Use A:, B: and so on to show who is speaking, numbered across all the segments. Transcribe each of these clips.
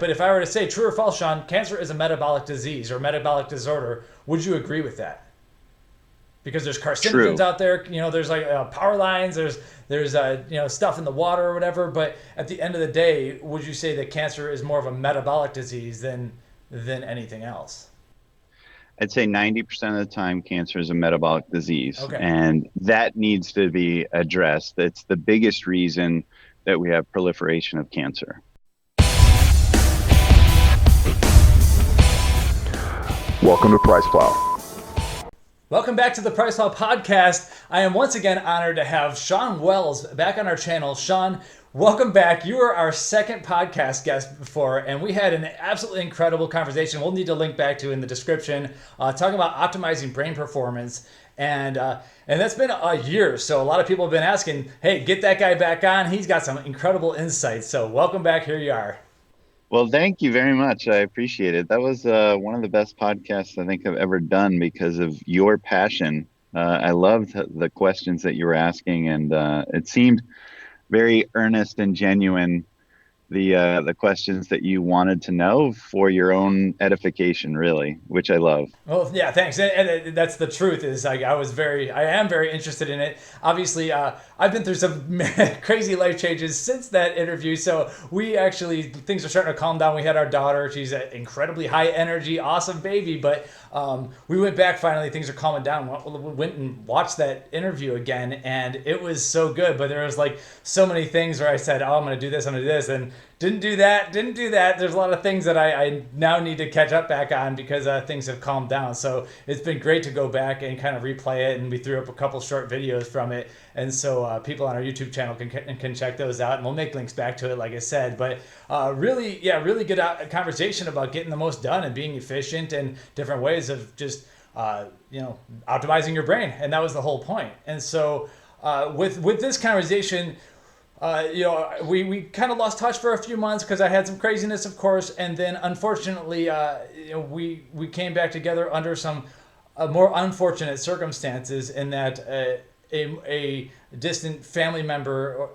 A: But if I were to say true or false, Shawn, cancer is a metabolic disease or metabolic disorder, would you agree with that? Because there's carcinogens
B: True.
A: out there, there's like power lines, there's stuff in the water or whatever. But at the end of the day, would you say that cancer is more of a metabolic disease than anything else?
B: I'd say 90% of the time, cancer is a metabolic disease,
A: Okay.
B: and that needs to be addressed. That's the biggest reason that we have proliferation of cancer.
C: Welcome to PricePlow.
A: Welcome back to the PricePlow Podcast. I am once again honored to have Shawn Wells back on our channel. Shawn, welcome back. You were our second podcast guest before, and we had an absolutely incredible conversation. We'll need to link back to in the description, talking about optimizing brain performance. And that's been a year, so a lot of people have been asking, hey, get that guy back on. He's got some incredible insights. So welcome back. Here you are.
B: Well, thank you very much. I appreciate it. That was one of the best podcasts I think I've ever done because of your passion. I loved the questions that you were asking, and it seemed very earnest and genuine, the questions that you wanted to know for your own edification, really, which I love.
A: Well, yeah, thanks. And that's the truth is I am very interested in it. Obviously, I've been through some crazy life changes since that interview. So things are starting to calm down. We had our daughter. She's an incredibly high energy, awesome baby. But we went back finally. Things are calming down. We went and watched that interview again. And it was so good. But there was like so many things where I said, oh, I'm going to do this. I'm going to do this. And didn't do that. There's a lot of things that I now need to catch up back on because things have calmed down. So it's been great to go back and kind of replay it. And we threw up a couple short videos from it. And so people on our YouTube channel can check those out. And we'll make links back to it, like I said. But really good conversation about getting the most done and being efficient and different ways of just, optimizing your brain. And that was the whole point. And so with this conversation, we kind of lost touch for a few months because I had some craziness, of course, and then unfortunately, we came back together under some more unfortunate circumstances in that a distant family member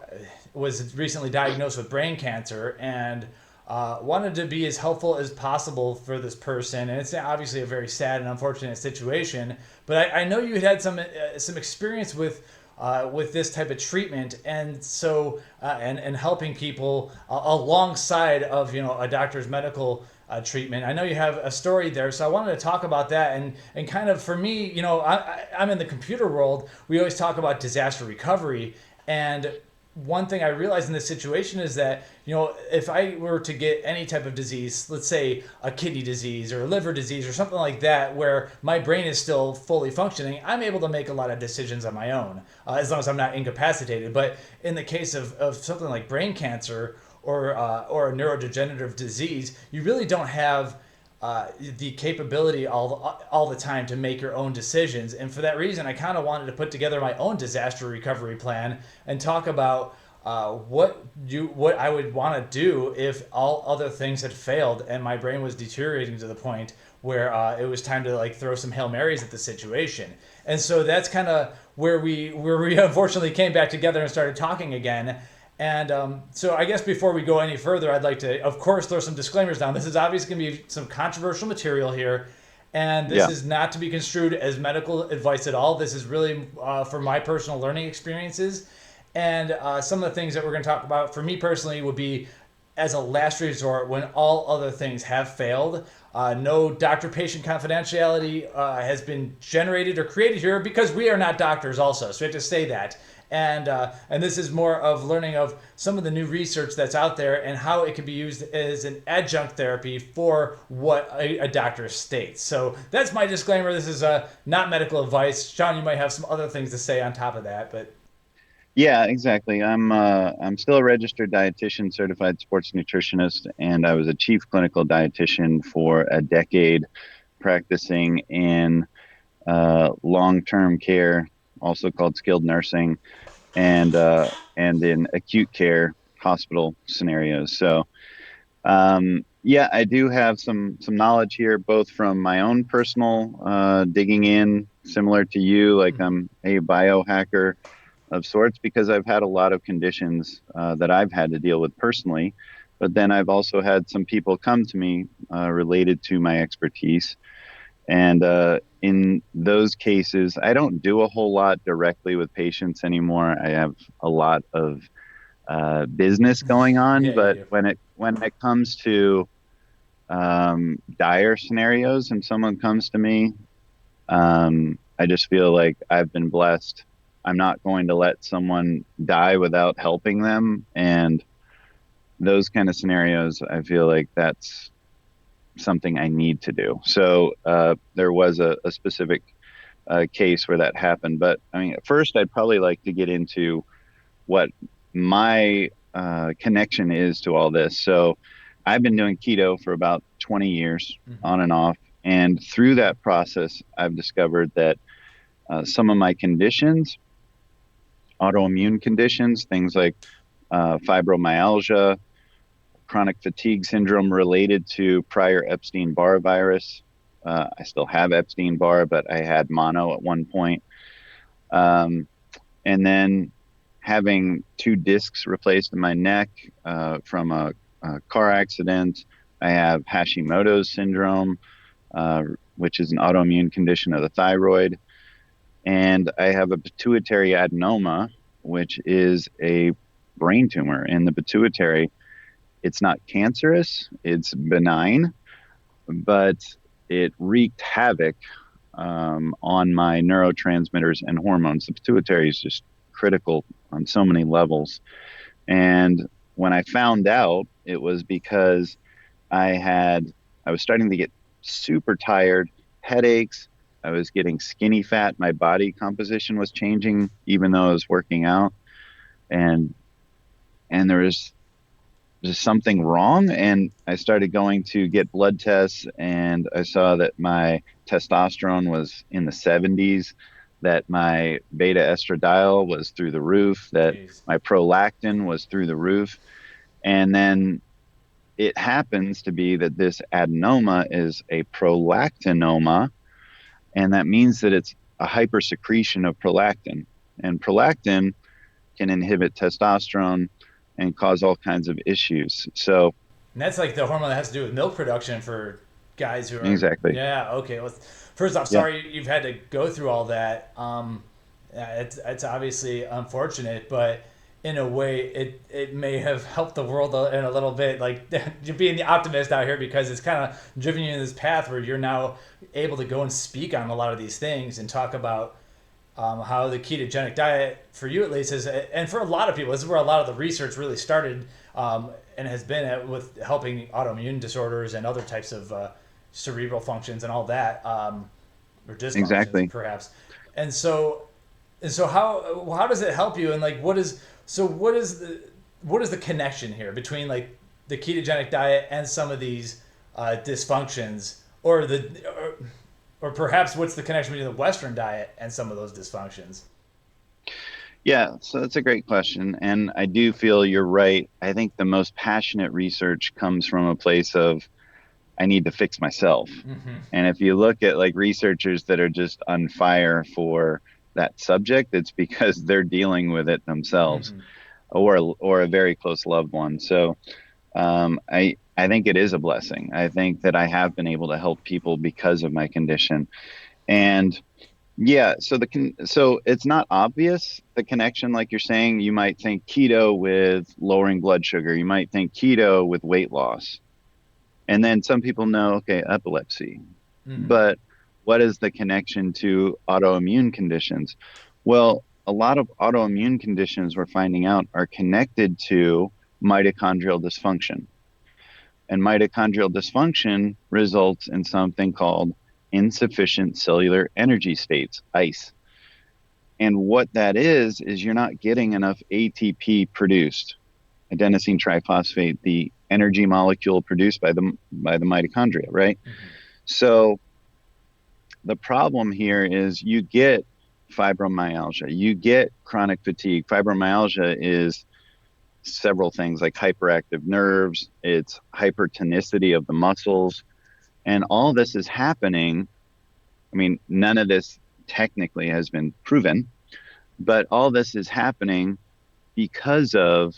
A: was recently diagnosed with brain cancer and wanted to be as helpful as possible for this person. And it's obviously a very sad and unfortunate situation, but I know you had some experience with this type of treatment, and so and helping people alongside of a doctor's medical treatment. I know you have a story there, so I wanted to talk about that and kind of for me, I'm in the computer world. We always talk about disaster recovery, and one thing I realized in this situation is that, if I were to get any type of disease, let's say a kidney disease or a liver disease or something like that, where my brain is still fully functioning, I'm able to make a lot of decisions on my own, as long as I'm not incapacitated. But in the case of something like brain cancer or a neurodegenerative disease, you really don't have the capability all the time to make your own decisions. And for that reason, I kind of wanted to put together my own disaster recovery plan and talk about what I would want to do if all other things had failed and my brain was deteriorating to the point where it was time to throw some Hail Marys at the situation. And so that's kind of where we unfortunately came back together and started talking again. And so I guess before we go any further, I'd like to, of course, throw some disclaimers down. This is obviously going to be some controversial material here, and this is not to be construed as medical advice at all. This is really for my personal learning experiences. And some of the things that we're going to talk about for me personally would be as a last resort when all other things have failed. No doctor-patient confidentiality has been generated or created here because we are not doctors also, so we have to say that. And this is more of learning of some of the new research that's out there and how it can be used as an adjunct therapy for what a doctor states. So that's my disclaimer. This is not medical advice. Shawn, you might have some other things to say on top of that, but.
B: Yeah, exactly. I'm still a registered dietitian, certified sports nutritionist, and I was a chief clinical dietitian for a decade, practicing in long-term care, also called skilled nursing, and in acute care hospital scenarios. So, I do have some knowledge here, both from my own personal digging in, similar to you, like I'm a biohacker of sorts, because I've had a lot of conditions that I've had to deal with personally But then I've also had some people come to me related to my expertise. And in those cases, I don't do a whole lot directly with patients anymore. I have a lot of business going on.
A: Yeah, you
B: But
A: do.
B: when it comes to dire scenarios and someone comes to me, I just feel like I've been blessed. I'm not going to let someone die without helping them. And those kind of scenarios, I feel like that's something I need to do. So there was a specific case where that happened. But I mean, first, I'd probably like to get into what my connection is to all this. So I've been doing keto for about 20 years on and off. And through that process, I've discovered that some of my conditions, autoimmune conditions, things like fibromyalgia, chronic fatigue syndrome related to prior Epstein-Barr virus. I still have Epstein-Barr, but I had mono at one point. And then having 2 discs replaced in my neck from a car accident. I have Hashimoto's syndrome, which is an autoimmune condition of the thyroid. And I have a pituitary adenoma, which is a brain tumor in the pituitary. It's not cancerous, it's benign, but it wreaked havoc on my neurotransmitters and hormones. The pituitary is just critical on so many levels. And when I found out, it was because I was starting to get super tired, headaches. I was getting skinny fat. My body composition was changing, even though I was working out. And there was just something wrong. And I started going to get blood tests, and I saw that my testosterone was in the 70s, that my beta estradiol was through the roof, that my prolactin was through the roof. And then it happens to be that this adenoma is a prolactinoma, and that means that it's a hypersecretion of prolactin. And prolactin can inhibit testosterone and cause all kinds of issues. So,
A: and that's like the hormone that has to do with milk production for guys who are
B: exactly.
A: Yeah. Okay. Well, first off, sorry you've had to go through all that. It's obviously unfortunate, but in a way, it may have helped the world in a little bit. Like being the optimist out here, because it's kind of driven you in this path where you're now able to go and speak on a lot of these things and talk about how the ketogenic diet, for you at least, is, and for a lot of people, this is where a lot of the research really started, and has been with helping autoimmune disorders and other types of cerebral functions and all that, or dysfunctions,
B: Exactly.
A: perhaps. And so how does it help you? And like, what is the connection here between like the ketogenic diet and some of these dysfunctions, or perhaps what's the connection between the Western diet and some of those dysfunctions?
B: Yeah, so that's a great question. And I do feel you're right. I think the most passionate research comes from a place of, I need to fix myself. And if you look at like researchers that are just on fire for that subject, it's because they're dealing with it themselves, or a very close loved one. So I think it is a blessing. I think that I have been able to help people because of my condition. And yeah, so it's not obvious, the connection. Like you're saying, you might think keto with lowering blood sugar. You might think keto with weight loss. And then some people know, okay, epilepsy. But what is the connection to autoimmune conditions? Well, a lot of autoimmune conditions we're finding out are connected to mitochondrial dysfunction. And mitochondrial dysfunction results in something called insufficient cellular energy states, ICE. And what that is you're not getting enough ATP produced, adenosine triphosphate, the energy molecule produced by the mitochondria, right? So the problem here is you get fibromyalgia, you get chronic fatigue. Fibromyalgia is several things like hyperactive nerves, it's hypertonicity of the muscles, and all this is happening. I mean, none of this technically has been proven, but all this is happening because of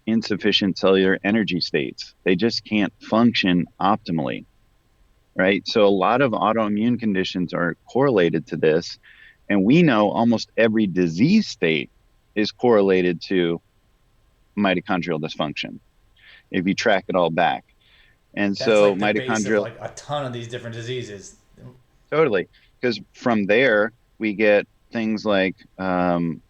B: insufficient cellular energy states. They just can't function optimally, right? So a lot of autoimmune conditions are correlated to this. And we know almost every disease state is correlated to mitochondrial dysfunction if you track it all back. And
A: That's
B: so
A: like the base of
B: mitochondrial,
A: like a ton of these different diseases.
B: totally, because from there we get things like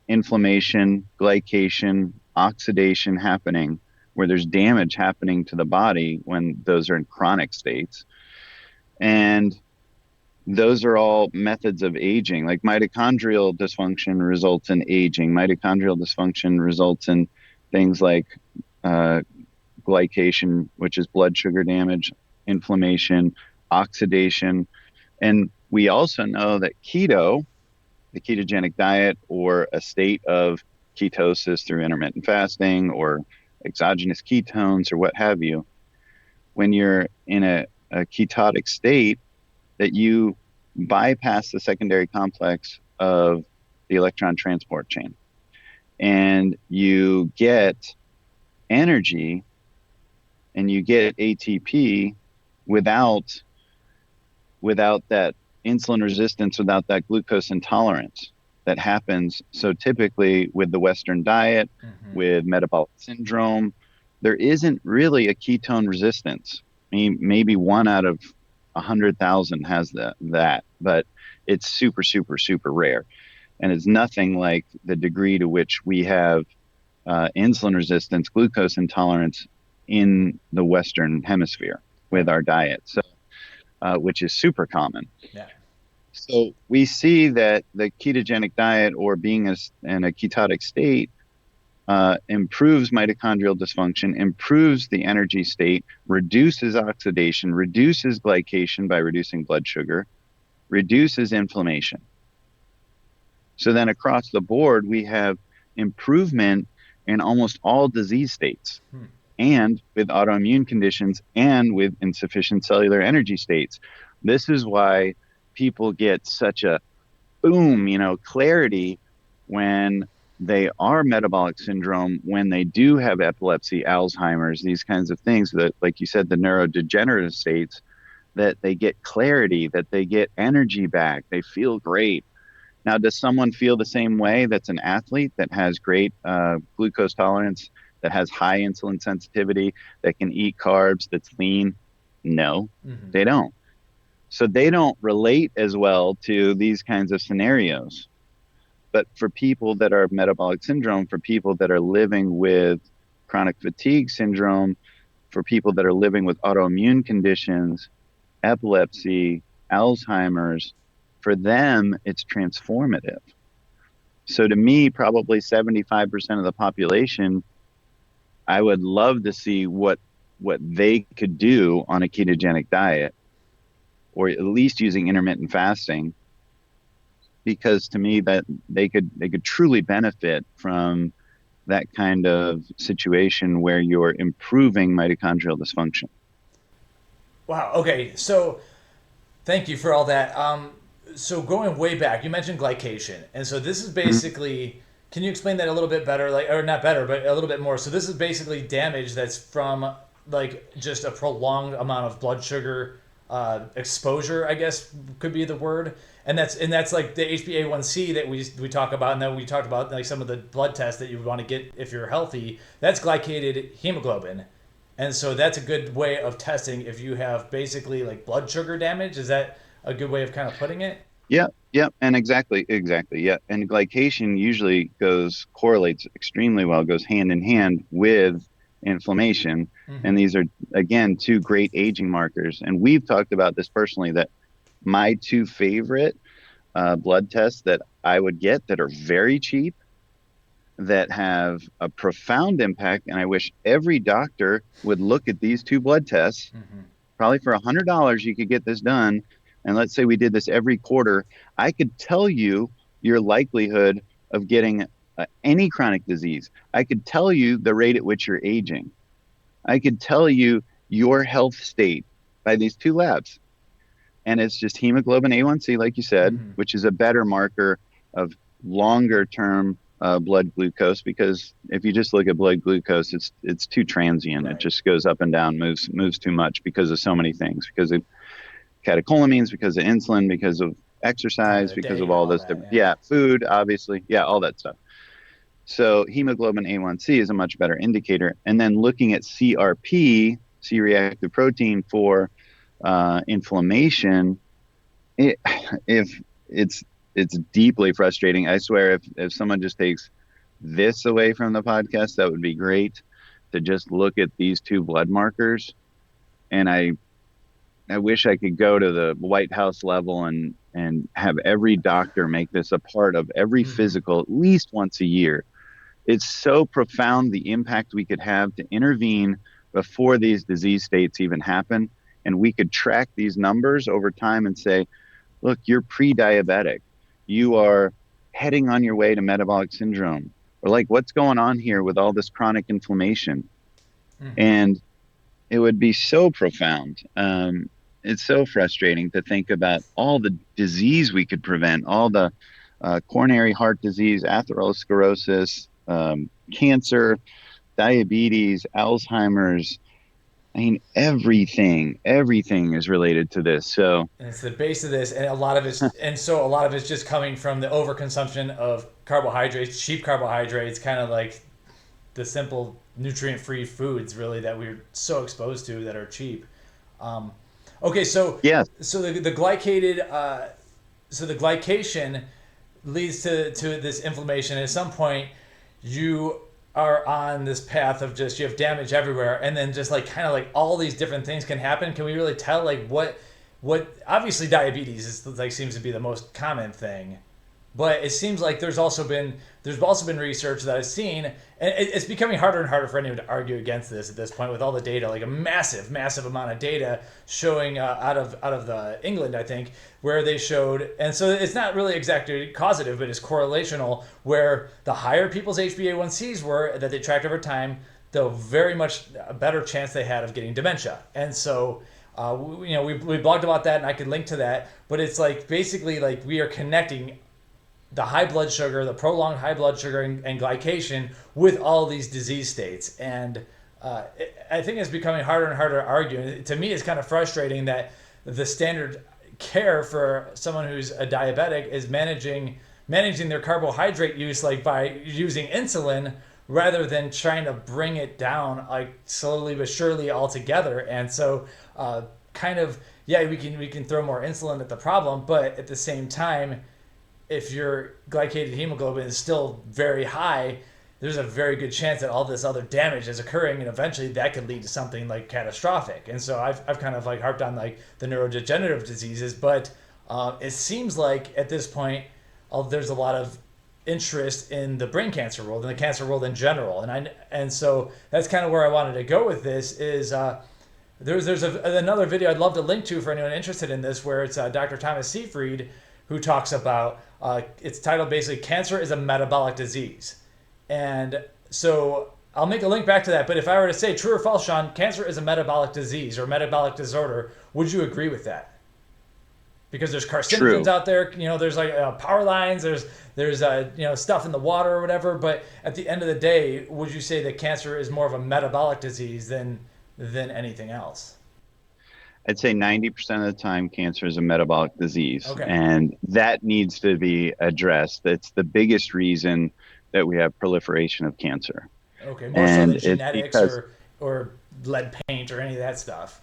B: inflammation, glycation, oxidation happening, where there's damage happening to the body when those are in chronic states. And those are all methods of aging. Like mitochondrial dysfunction results in aging. Mitochondrial dysfunction results in things like glycation, which is blood sugar damage, inflammation, oxidation. And we also know that keto, the ketogenic diet, or a state of ketosis through intermittent fasting or exogenous ketones or what have you, when you're in a ketotic state, that you bypass the secondary complex of the electron transport chain and you get energy and you get ATP without that insulin resistance, without that glucose intolerance that happens so typically with the Western diet, with metabolic syndrome. There isn't really a ketone resistance. I mean, maybe 1 out of 100,000 has that, but it's super, super, super rare. And it's nothing like the degree to which we have insulin resistance, glucose intolerance in the Western hemisphere with our diet, so which is super common.
A: Yeah.
B: So we see that the ketogenic diet, or being in a ketotic state, improves mitochondrial dysfunction, improves the energy state, reduces oxidation, reduces glycation by reducing blood sugar, reduces inflammation. So then across the board, we have improvement in almost all disease states, and with autoimmune conditions and with insufficient cellular energy states. This is why people get such a boom, clarity when they are metabolic syndrome, when they do have epilepsy, Alzheimer's, these kinds of things that, like you said, the neurodegenerative states, that they get clarity, that they get energy back, they feel great. Now, does someone feel the same way that's an athlete that has great glucose tolerance, that has high insulin sensitivity, that can eat carbs, that's lean? No, they don't. So they don't relate as well to these kinds of scenarios. But for people that are metabolic syndrome, for people that are living with chronic fatigue syndrome, for people that are living with autoimmune conditions, epilepsy, Alzheimer's, for them, it's transformative. So to me, probably 75% of the population, I would love to see what they could do on a ketogenic diet, or at least using intermittent fasting, because to me that they could truly benefit from that kind of situation where you're improving mitochondrial dysfunction.
A: Wow. Okay. So thank you for all that. So going way back, you mentioned glycation. And so this is basically, can you explain that a little bit better? Like, or not better, but a little bit more. So this is basically damage that's from like just a prolonged amount of blood sugar exposure, I guess could be the word. And that's like the HbA1c that we talk about, and then we talked about like some of the blood tests that you would want to get if you're healthy. That's glycated hemoglobin, and so that's a good way of testing if you have basically like blood sugar damage. Is that a good way of kind of putting it?
B: Yeah, and exactly, yeah. And glycation usually correlates extremely well, goes hand in hand with inflammation, and these are again 2 great aging markers. And we've talked about this personally, that my 2 favorite blood tests that I would get that are very cheap, that have a profound impact, and I wish every doctor would look at these 2 blood tests. Probably for $100 you could get this done, and let's say we did this every quarter. I could tell you your likelihood of getting any chronic disease. I could tell you the rate at which you're aging. I could tell you your health state by these 2 labs. And it's just hemoglobin A1C, like you said, which is a better marker of longer term blood glucose, because if you just look at blood glucose, it's too transient.
A: Right.
B: It just goes up and down, moves too much because of so many things, because of catecholamines, because of insulin, because of exercise, because of all those different, food, obviously, all that stuff. So hemoglobin A1C is a much better indicator. And then looking at CRP, C-reactive protein, for inflammation, it's deeply frustrating. I swear, if someone just takes this away from the podcast, that would be great, to just look at these two blood markers. And I wish I could go to the White House level and have every doctor make this a part of every physical at least once a year. It's so profound, the impact we could have to intervene before these disease states even happen. And we could track these numbers over time and say, look, you're pre-diabetic. You are heading on your way to metabolic syndrome. Or like, what's going on here with all this chronic inflammation? And it would be so profound. It's so frustrating to think about all the disease we could prevent, all the coronary heart disease, atherosclerosis, cancer, diabetes, Alzheimer's. I mean, everything is related to this. So,
A: and it's the base of this, and a lot of it's just coming from the overconsumption of carbohydrates, cheap carbohydrates, kind of like the simple nutrient-free foods, really, that we're so exposed to that are cheap. Okay, so the glycated, so the glycation leads to this inflammation. At some point, you are on this path of just, you have damage everywhere, and then just like kind of like all these different things can happen. Can we really tell like what obviously diabetes is like, seems to be the most common thing, but it seems like there's also been research that I've seen, and it's becoming harder and harder for anyone to argue against this at this point, with all the data, like a massive amount of data showing out of the England, I think, where they showed, and so it's not really exactly causative, but it's correlational, where the higher people's HbA1cs were that they tracked over time, the very much a better chance they had of getting dementia. And so we blogged about that, and I could link to that, but it's like basically like we are connecting the high blood sugar, the prolonged high blood sugar and glycation with all these disease states. And I think it's becoming harder and harder to argue. And to me, it's kind of frustrating that the standard care for someone who's a diabetic is managing their carbohydrate use, like by using insulin, rather than trying to bring it down like slowly but surely altogether. And so we can throw more insulin at the problem, but at the same time, if your glycated hemoglobin is still very high, there's a very good chance that all this other damage is occurring, and eventually that could lead to something like catastrophic. And so I've kind of like harped on like the neurodegenerative diseases, but it seems like at this point there's a lot of interest in the brain cancer world and the cancer world in general, and so that's kind of where I wanted to go with this. Is there's another video I'd love to link to for anyone interested in this, where it's Dr. Thomas Seyfried, who talks about, it's titled basically, Cancer is a Metabolic Disease. And so I'll make a link back to that, but if I were to say true or false, Shawn, cancer is a metabolic disease or metabolic disorder, would you agree with that? Because there's carcinogens out there, there's like power lines, there's stuff in the water or whatever, but at the end of the day, would you say that cancer is more of a metabolic disease than anything else?
B: I'd say 90% of the time, cancer is a metabolic disease,
A: okay,
B: and that needs to be addressed. That's the biggest reason that we have proliferation of cancer.
A: Okay, more so than genetics or lead paint or any of that stuff.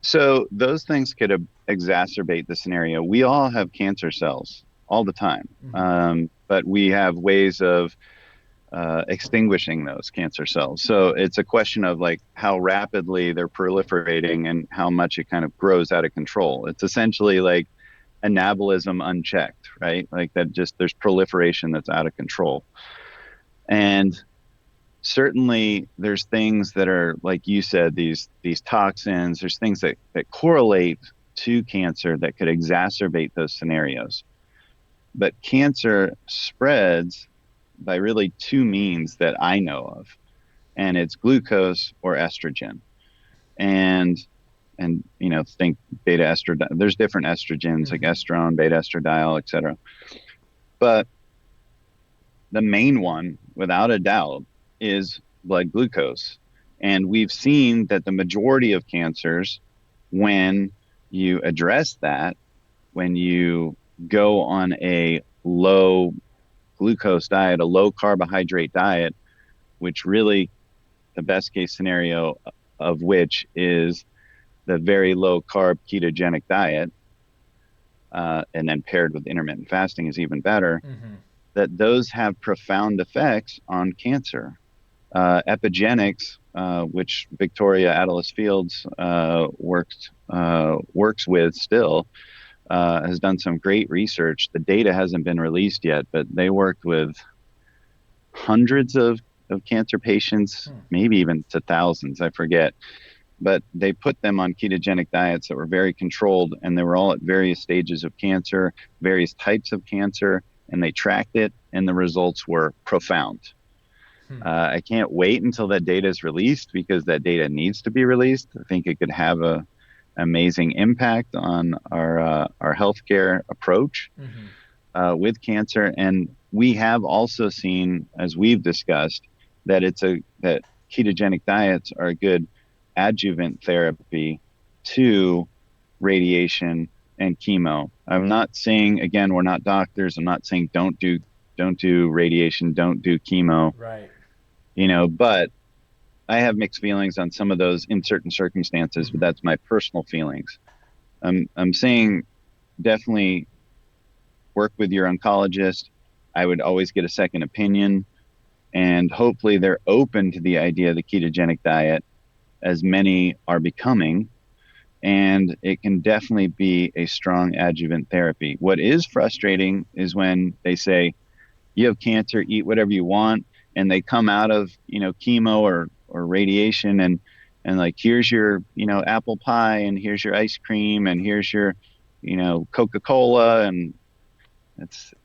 B: So those things could exacerbate the scenario. We all have cancer cells all the time, but we have ways of extinguishing those cancer cells. So it's a question of like how rapidly they're proliferating and how much it kind of grows out of control. It's essentially like anabolism unchecked, right? Like that, just there's proliferation that's out of control. And certainly there's things that are, like you said, these toxins, there's things that correlate to cancer that could exacerbate those scenarios. But cancer spreads by really two means that I know of, and it's glucose or estrogen. And think beta estradiol. There's different estrogens like estrone, beta estradiol, etc. But the main one, without a doubt, is blood glucose. And we've seen that the majority of cancers, when you address that, when you go on a low glucose diet, a low carbohydrate diet, which really the best case scenario of which is the very low carb ketogenic diet, and then paired with intermittent fasting is even better, that those have profound effects on cancer. Epigenetics, which Victoria Atlas Fields works with still, has done some great research. The data hasn't been released yet, but they worked with hundreds of cancer patients, maybe even to thousands, I forget. But they put them on ketogenic diets that were very controlled, and they were all at various stages of cancer, various types of cancer, and they tracked it, and the results were profound. I can't wait until that data is released, because that data needs to be released. I think it could have an amazing impact on our healthcare approach with cancer. And we have also seen, as we've discussed, that that ketogenic diets are a good adjuvant therapy to radiation and chemo. I'm not saying, again, we're not doctors. I'm not saying don't do radiation, don't do chemo.
A: Right.
B: But I have mixed feelings on some of those in certain circumstances, but that's my personal feelings. I'm saying definitely work with your oncologist. I would always get a second opinion, and hopefully they're open to the idea of the ketogenic diet, as many are becoming, and it can definitely be a strong adjuvant therapy. What is frustrating is when they say, you have cancer, eat whatever you want, and they come out of, chemo or radiation and like, here's your, apple pie, and here's your ice cream, and here's your, Coca-Cola, and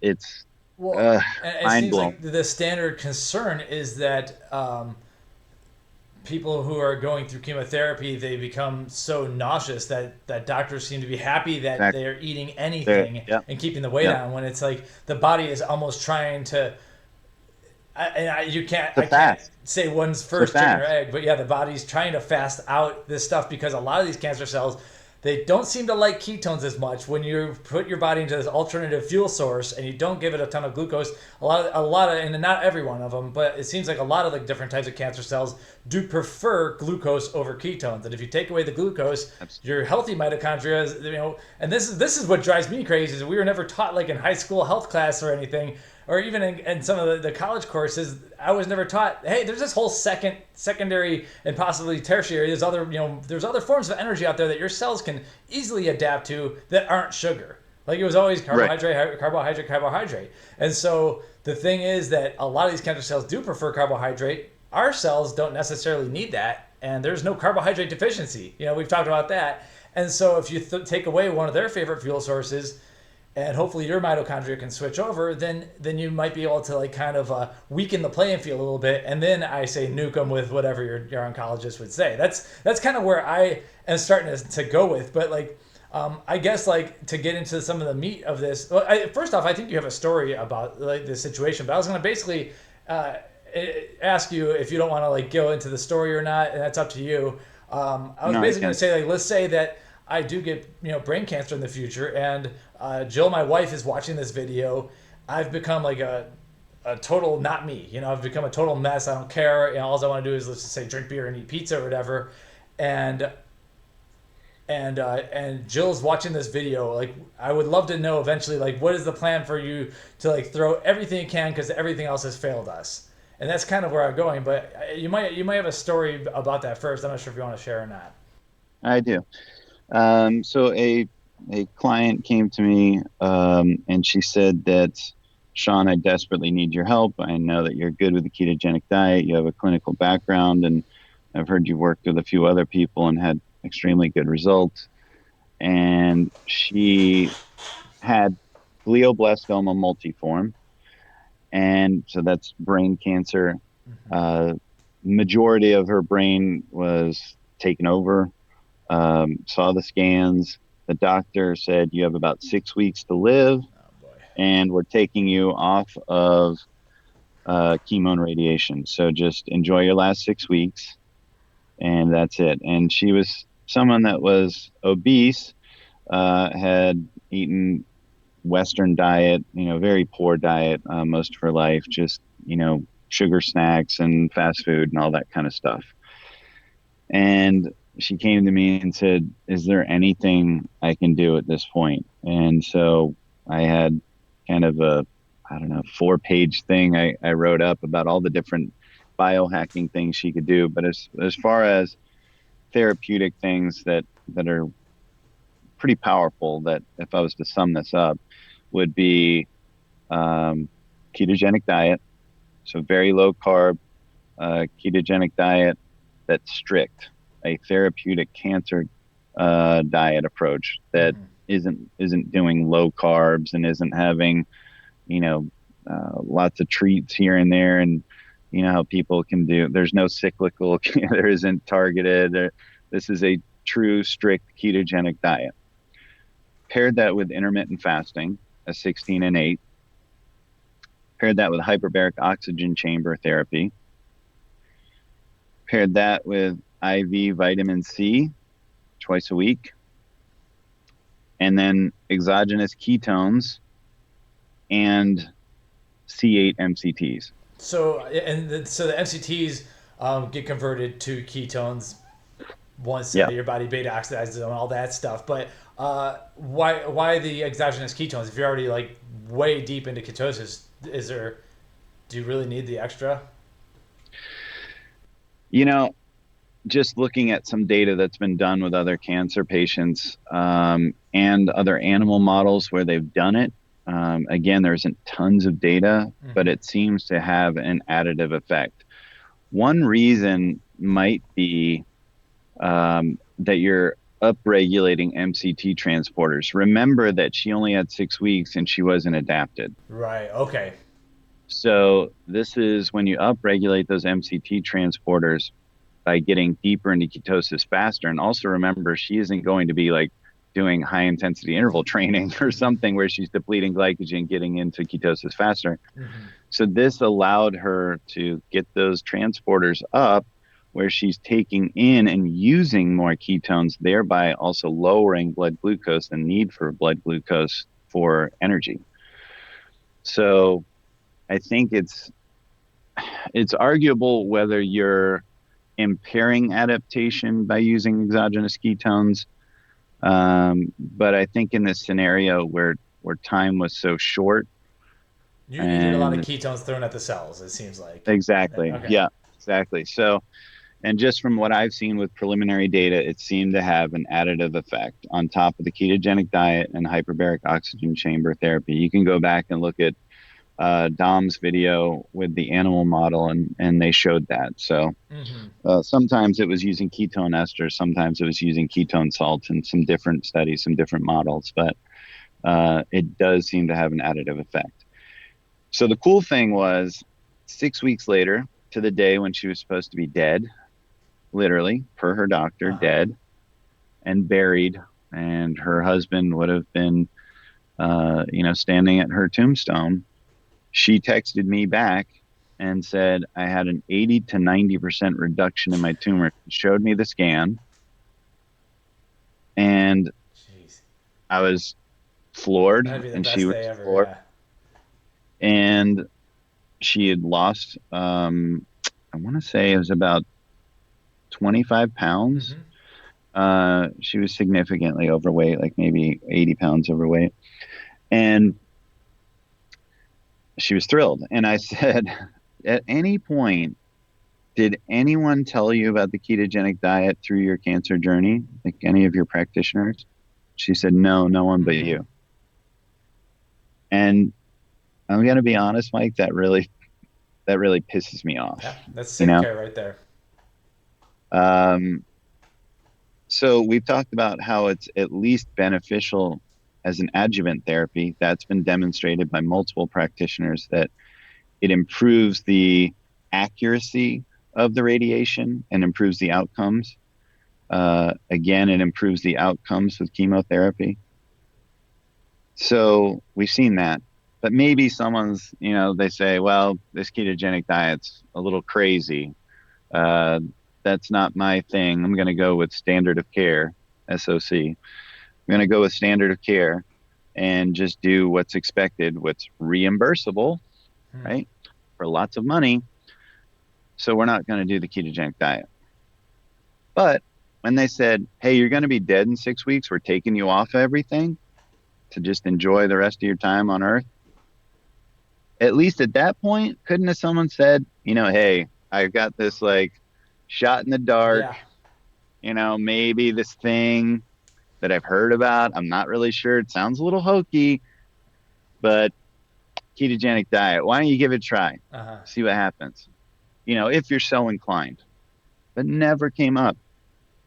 B: it's
A: well, and it seems
B: blown.
A: like the standard concern is that people who are going through chemotherapy, they become so nauseous that doctors seem to be happy that they're eating anything and keeping the weight on, when it's like the body is almost trying to. I can't say one's first chicken or egg, but yeah, the body's trying to fast out this stuff, because a lot of these cancer cells, they don't seem to like ketones as much. When you put your body into this alternative fuel source and you don't give it a ton of glucose, a lot of, and not every one of them, but it seems like a lot of the different types of cancer cells do prefer glucose over ketones. And if you take away the glucose, your healthy mitochondria, and this is what drives me crazy, is we were never taught, like in high school health class or anything, or even in some of the college courses, I was never taught, hey, there's this whole secondary, and possibly tertiary. There's other forms of energy out there that your cells can easily adapt to that aren't sugar. Like, it was always carbohydrate, carbohydrate. And so the thing is that a lot of these cancer cells do prefer carbohydrate. Our cells don't necessarily need that, and there's no carbohydrate deficiency. We've talked about that. And so if you take away one of their favorite fuel sources, and hopefully your mitochondria can switch over, then you might be able to, like, kind of weaken the playing field a little bit. And then I say nuke them with whatever your oncologist would say. That's kind of where I am starting to go with. But like, I guess, like, to get into some of the meat of this. Well, first off, I think you have a story about, like, this situation. But I was going to basically ask you if you don't want to, like, go into the story or not, and that's up to you. I was basically going to say, like, let's say that I do get brain cancer in the future, and Jill, my wife, is watching this video. I've become like a total not me. I've become a total mess. I don't care. All I want to do is, let's just say, drink beer and eat pizza or whatever. And Jill's watching this video. Like, I would love to know eventually, like, what is the plan for you to, like, throw everything you can, because everything else has failed us. And that's kind of where I'm going. But you might have a story about that first. I'm not sure if you want to share or not.
B: I do. So a client came to me, and she said that, Shawn, I desperately need your help. I know that you're good with the ketogenic diet. You have a clinical background, and I've heard you worked with a few other people and had extremely good results. And she had glioblastoma multiforme. And so that's brain cancer. Majority of her brain was taken over. Saw the scans. The doctor said, you have about 6 weeks to live, and we're taking you off of chemo and radiation. So just enjoy your last 6 weeks, and that's it. And she was someone that was obese, had eaten Western diet, very poor diet most of her life, just, sugar snacks and fast food and all that kind of stuff. And she came to me and said, is there anything I can do at this point? And so I had kind of a, 4-page thing I wrote up about all the different biohacking things she could do. But as far as therapeutic things that are pretty powerful, that if I was to sum this up, would be ketogenic diet. So very low carb, ketogenic diet that's strict, a therapeutic cancer diet approach that isn't doing low carbs and isn't having, lots of treats here and there. And how people can do, there's no cyclical, there isn't targeted. This is a true strict ketogenic diet. Paired that with intermittent fasting, a 16 and 8. Paired that with hyperbaric oxygen chamber therapy. Paired that with IV vitamin C twice a week. And then exogenous ketones and C8 MCTs.
A: So the MCTs get converted to ketones once your body beta oxidizes them and all that stuff. But why the exogenous ketones? If you're already like way deep into ketosis, do you really need the extra?
B: Just looking at some data that's been done with other cancer patients and other animal models where they've done it. Again, there isn't tons of data, but it seems to have an additive effect. One reason might be that you're upregulating MCT transporters. Remember that she only had 6 weeks and she wasn't adapted.
A: Right. Okay.
B: So this is when you upregulate those MCT transporters by getting deeper into ketosis faster. And also remember, she isn't going to be like doing high intensity interval training or something where she's depleting glycogen, getting into ketosis faster. So this allowed her to get those transporters up where she's taking in and using more ketones, thereby also lowering blood glucose, the need for blood glucose for energy. So I think it's arguable whether you're impairing adaptation by using exogenous ketones. But I think in this scenario where time was so short,
A: you needed a lot of ketones thrown at the cells, it seems like.
B: Exactly. Okay. Yeah, exactly. So, and just from what I've seen with preliminary data, it seemed to have an additive effect on top of the ketogenic diet and hyperbaric oxygen chamber therapy. You can go back and look at Dom's video with the animal model, and they showed that. So sometimes it was using ketone esters, sometimes it was using ketone salts in some different studies, some different models, but it does seem to have an additive effect. So the cool thing was 6 weeks later, to the day when she was supposed to be dead, literally, per her doctor, dead and buried, and her husband would have been, standing at her tombstone. She texted me back and said, I had an 80 to 90% reduction in my tumor. She showed me the scan. And I was floored. And she was floored. Yeah. And she had lost, I want to say it was about 25 pounds. She was significantly overweight, like maybe 80 pounds overweight. And she was thrilled. And I said, at any point, did anyone tell you about the ketogenic diet through your cancer journey? Like any of your practitioners? She said, no one but you. And I'm going to be honest, Mike, that really pisses me off.
A: Yeah, that's sick care right there.
B: So we've talked about how it's at least beneficial as an adjuvant therapy. That's been demonstrated by multiple practitioners that it improves the accuracy of the radiation and improves the outcomes. Again, it improves the outcomes with chemotherapy. So we've seen that. But maybe someone's, they say, well, this ketogenic diet's a little crazy. That's not my thing. I'm going to go with standard of care, SOC. I'm going to go with standard of care and just do what's expected, what's reimbursable, right, for lots of money. So we're not going to do the ketogenic diet. But when they said, hey, you're going to be dead in 6 weeks, we're taking you off everything to just enjoy the rest of your time on Earth. At least at that point, couldn't have someone said, hey, I've got this like shot in the dark, maybe this thing that I've heard about. I'm not really sure. It sounds a little hokey, but ketogenic diet. Why don't you give it a try? See what happens, if you're so inclined. But never came up.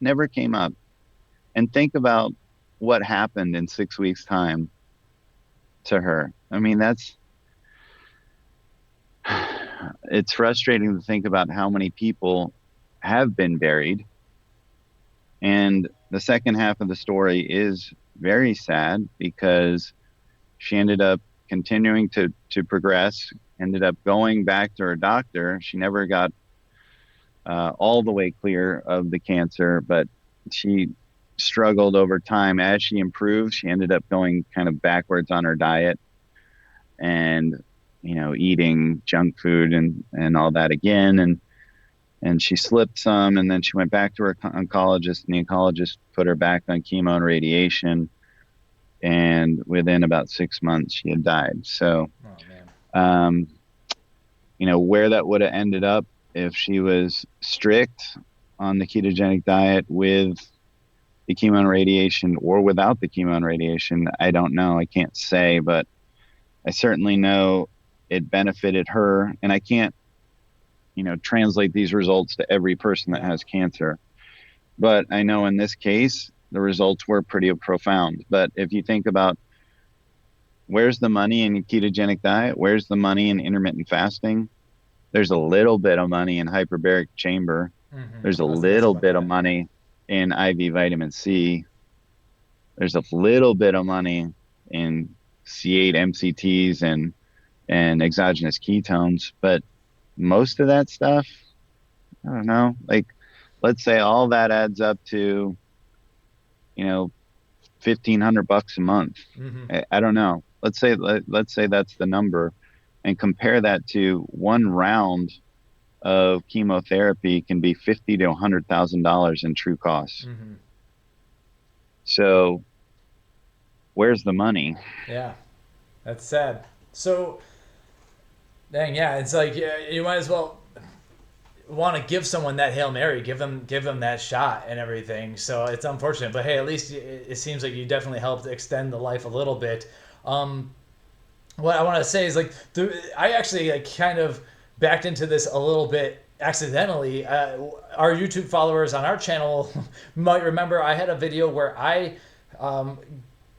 B: And think about what happened in 6 weeks' time to her. I mean, it's frustrating to think about how many people have been buried. And the second half of the story is very sad because she ended up continuing to progress, ended up going back to her doctor. She never got all the way clear of the cancer, but she struggled over time. As she improved, she ended up going kind of backwards on her diet and eating junk food and all that again. And she slipped some, and then she went back to her oncologist, and the oncologist put her back on chemo and radiation. And within about 6 months, she had died. So, where that would have ended up if she was strict on the ketogenic diet with the chemo and radiation or without the chemo and radiation, I don't know. I can't say, but I certainly know it benefited her. And I can't, translate these results to every person that has cancer. But I know in this case, the results were pretty profound. But if you think about where's the money in a ketogenic diet, where's the money in intermittent fasting, there's a little bit of money in hyperbaric chamber. There's a little bit of money in IV vitamin C. There's a little bit of money in C8 MCTs and exogenous ketones. But most of that stuff, I don't know, like let's say all that adds up to, $1,500 a month. I don't know. Let's say that's the number, and compare that to one round of chemotherapy can be $50,000 to $100,000 in true costs. So where's the money?
A: Yeah, that's sad. So, dang, yeah, it's like you might as well want to give someone that Hail Mary, give them that shot and everything. So it's unfortunate, but hey, at least it seems like you definitely helped extend the life a little bit. What I want to say is like I actually kind of backed into this a little bit accidentally. Our YouTube followers on our channel might remember I had a video where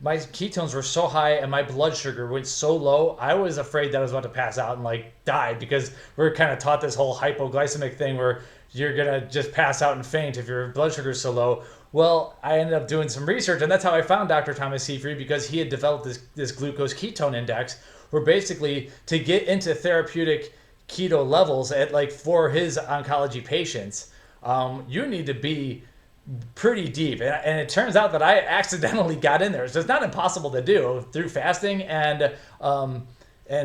A: my ketones were so high and my blood sugar went so low, I was afraid that I was about to pass out and like die, because we're kind of taught this whole hypoglycemic thing where you're going to just pass out and faint if your blood sugar is so low. Well, I ended up doing some research, and that's how I found Dr. Thomas Seyfried, because he had developed this glucose ketone index, where basically to get into therapeutic keto levels at like for his oncology patients, you need to be pretty deep, and it turns out that I accidentally got in there. So it's not impossible to do through fasting and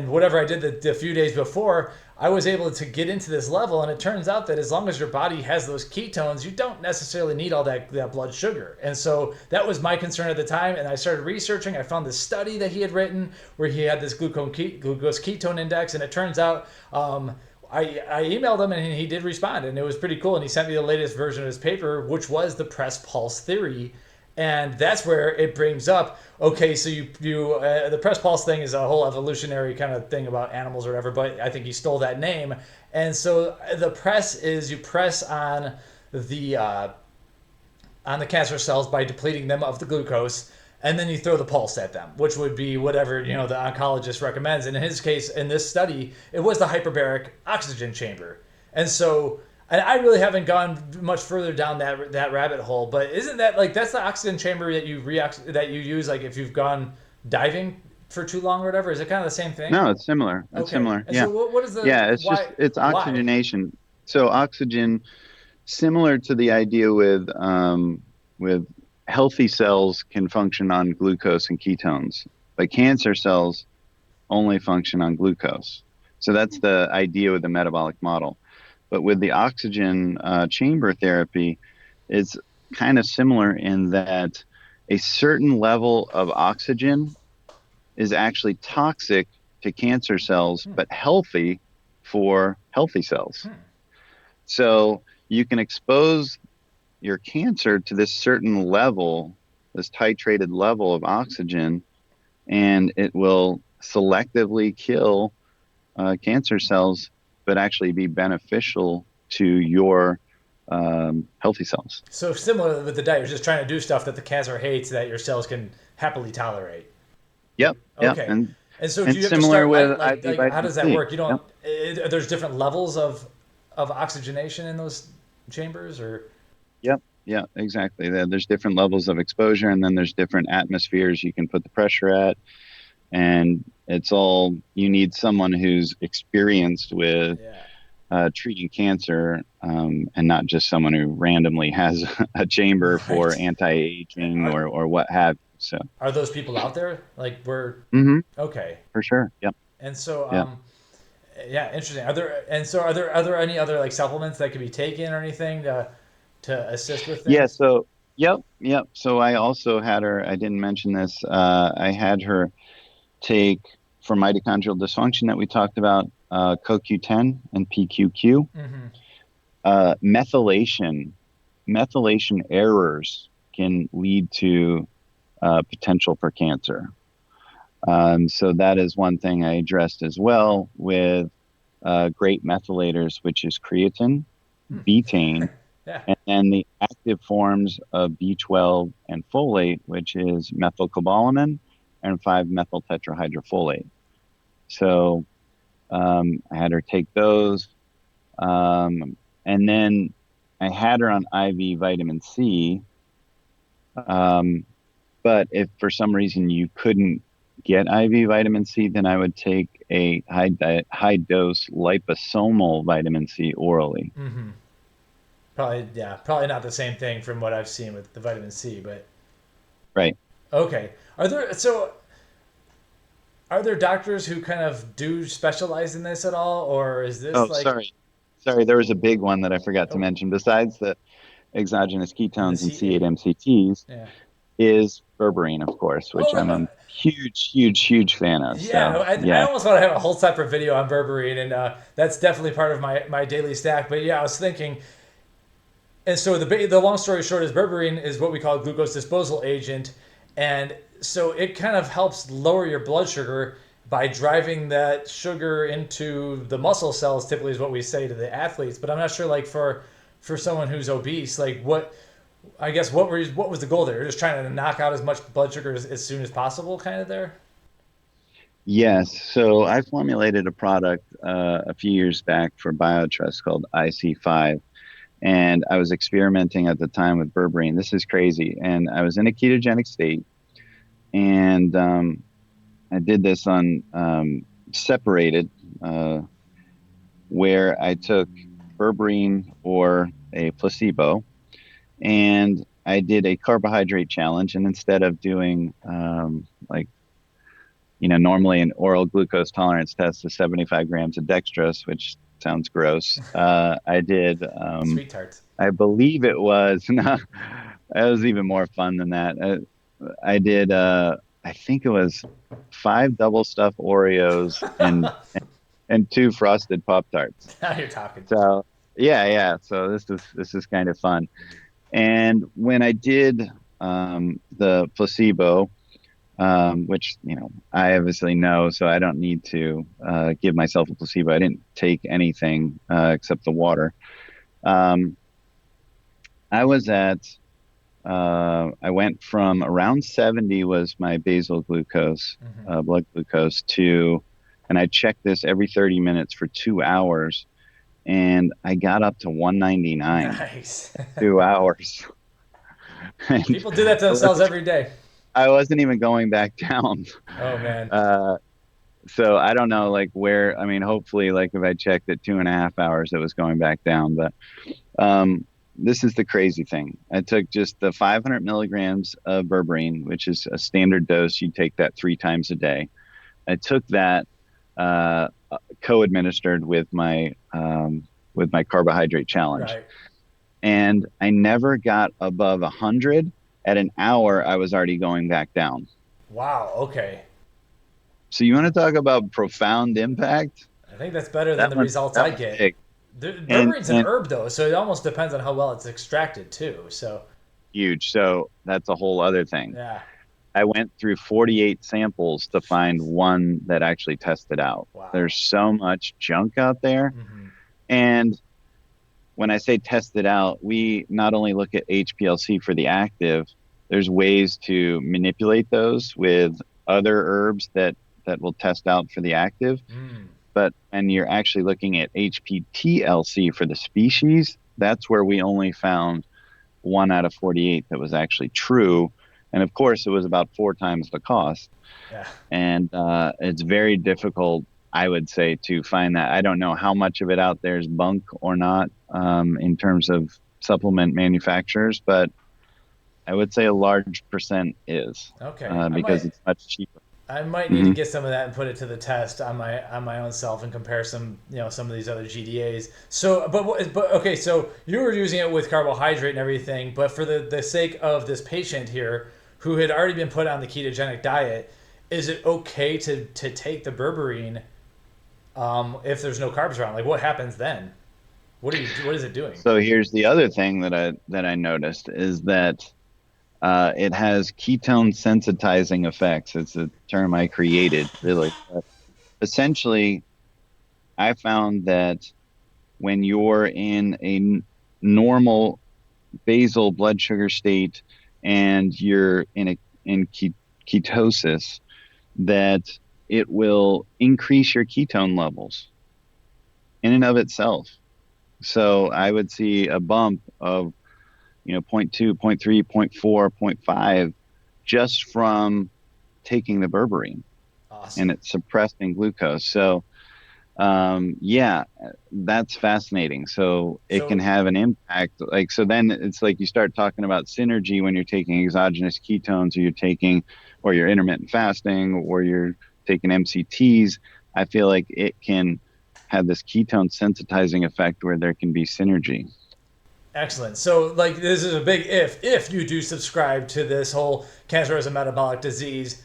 A: whatever I did the few days before. I was able to get into this level, and it turns out that as long as your body has those ketones, you don't necessarily need all that blood sugar. And so that was my concern at the time, and I started researching. I found this study that he had written where he had this glucose ketone index, and it turns out I emailed him, and he did respond, and it was pretty cool. And he sent me the latest version of his paper, which was the press pulse theory. And that's where it brings up, okay, so you the press pulse thing is a whole evolutionary kind of thing about animals or whatever, but I think he stole that name. And so the press is you press on the cancer cells by depleting them of the glucose, and then you throw the pulse at them, which would be whatever the oncologist recommends. And in his case, in this study, it was the hyperbaric oxygen chamber. And so, and I really haven't gone much further down that rabbit hole, but isn't that like that's the oxygen chamber that you use like if you've gone diving for too long or whatever? Is it kind of the same thing?
B: No, it's similar. It's
A: Okay.
B: similar.
A: And
B: Yeah.
A: so what is
B: Yeah. It's just, it's
A: why?
B: oxygenation. So oxygen, similar to the idea with healthy cells can function on glucose and ketones, but cancer cells only function on glucose. So that's the idea with the metabolic model. But with the oxygen chamber therapy, it's kind of similar in that a certain level of oxygen is actually toxic to cancer cells, but healthy for healthy cells. So you can expose your cancer to this certain level, this titrated level of oxygen, and it will selectively kill cancer cells, but actually be beneficial to your healthy cells.
A: So similar with the diet, you're just trying to do stuff that the cancer hates that your cells can happily tolerate.
B: Yep.
A: Okay.
B: Yep.
A: And so do
B: and
A: you have to
B: similar
A: start
B: with
A: like how does that
B: C.
A: work? You don't.
B: Yep.
A: There's different levels of oxygenation in those chambers, or
B: Yep. Yeah, exactly. There's different levels of exposure, and then there's different atmospheres you can put the pressure at. And it's all, you need someone who's experienced with treating cancer, and not just someone who randomly has a chamber for anti-aging or what have you. So
A: are those people out there? Like okay.
B: For sure. Yep.
A: And so interesting. Are there any other like supplements that could be taken or anything to assist with things?
B: Yeah. So yep. So I also had her, I didn't mention this, I had her take, for mitochondrial dysfunction that we talked about, CoQ10 and PQQ. Methylation errors can lead to potential for cancer. So that is one thing I addressed as well with great methylators, which is creatine, betaine, and then the active forms of B12 and folate, which is methylcobalamin and 5-methyl tetrahydrofolate. So I had her take those. And then I had her on IV vitamin C. But if for some reason you couldn't get IV vitamin C, then I would take a high dose liposomal vitamin C orally.
A: Probably not the same thing from what I've seen with the vitamin C, but
B: right.
A: Okay. Are there doctors who kind of do specialize in this at all, or is this
B: sorry, there was a big one that I forgot to mention besides the exogenous ketones and C8 MCTs. Is berberine, of course, which I'm a huge fan of.
A: I almost want to have a whole separate video on berberine, and that's definitely part of my daily stack. But yeah, I was thinking, and so the long story short is berberine is what we call a glucose disposal agent, and so it kind of helps lower your blood sugar by driving that sugar into the muscle cells. Typically, is what we say to the athletes. But I'm not sure, like for someone who's obese, like what was the goal there? You're just trying to knock out as much blood sugar as soon as possible, kind of there?
B: Yes. So I formulated a product a few years back for BioTrust called IC5. And I was experimenting at the time with berberine. This is crazy. And I was in a ketogenic state. And I did this on separated, where I took berberine or a placebo. And I did a carbohydrate challenge, and instead of doing normally an oral glucose tolerance test of 75 grams of dextrose, which sounds gross, I did
A: sweet tarts.
B: I believe it was it was even more fun than that. I did I think it was 5 double stuffed Oreos and 2 frosted Pop-Tarts.
A: Now you're talking.
B: So yeah. So this is kind of fun. And when I did the placebo, which I obviously know, so I don't need to give myself a placebo. I didn't take anything except the water. I went from around 70 was my basal glucose, blood glucose, and I checked this every 30 minutes for 2 hours. And I got up to 199.
A: Nice.
B: 2 hours.
A: People do that to themselves every day.
B: I wasn't even going back down.
A: Oh man.
B: So I don't know, like where, I mean, hopefully, like if I checked at 2.5 hours, it was going back down. But this is the crazy thing. I took just the 500 milligrams of berberine, which is a standard dose. You take that 3 times a day. I took that co-administered with my carbohydrate challenge.
A: Right.
B: And I never got above 100. At an hour, I was already going back down.
A: Wow. Okay.
B: So you want to talk about profound impact?
A: I think that's better than the results I get.
B: Big.
A: Berberine's an herb though, so it almost depends on how well it's extracted too. So
B: huge. So that's a whole other thing.
A: yeah.
B: I went through 48 samples to find one that actually tested out.
A: Wow.
B: There's so much junk out there.
A: Mm-hmm.
B: And when I say test it out, we not only look at HPLC for the active, there's ways to manipulate those with other herbs that will test out for the active. But when you're actually looking at HPTLC for the species, that's where we only found 1 out of 48 that was actually true. And of course, it was about 4 times the cost.
A: Yeah.
B: And it's very difficult, I would say, to find that. I don't know how much of it out there is bunk or not in terms of supplement manufacturers, but I would say a large percent is.
A: Okay.
B: Because it's much cheaper.
A: I might need to get some of that and put it to the test on my own self and compare some of these other GDAs. So, but okay, so you were using it with carbohydrate and everything, but for the sake of this patient here who had already been put on the ketogenic diet, is it okay to take the berberine if there's no carbs around? Like, what happens then? What is it doing?
B: So here's the other thing that I noticed is that it has ketone sensitizing effects. It's a term I created, really. But essentially, I found that when you're in a normal basal blood sugar state and you're in ketosis, that it will increase your ketone levels in and of itself. So I would see a bump of 0.2, 0.3, 0.4, 0.5 just from taking the berberine.
A: Awesome.
B: And it's suppressing glucose. So yeah, that's fascinating. So it can have an impact. Like, so then it's like you start talking about synergy when you're taking exogenous ketones or you're intermittent fasting or you're taking MCTs. I feel like it can have this ketone sensitizing effect where there can be synergy.
A: Excellent. So, like, this is a big if you do subscribe to this whole cancer as a metabolic disease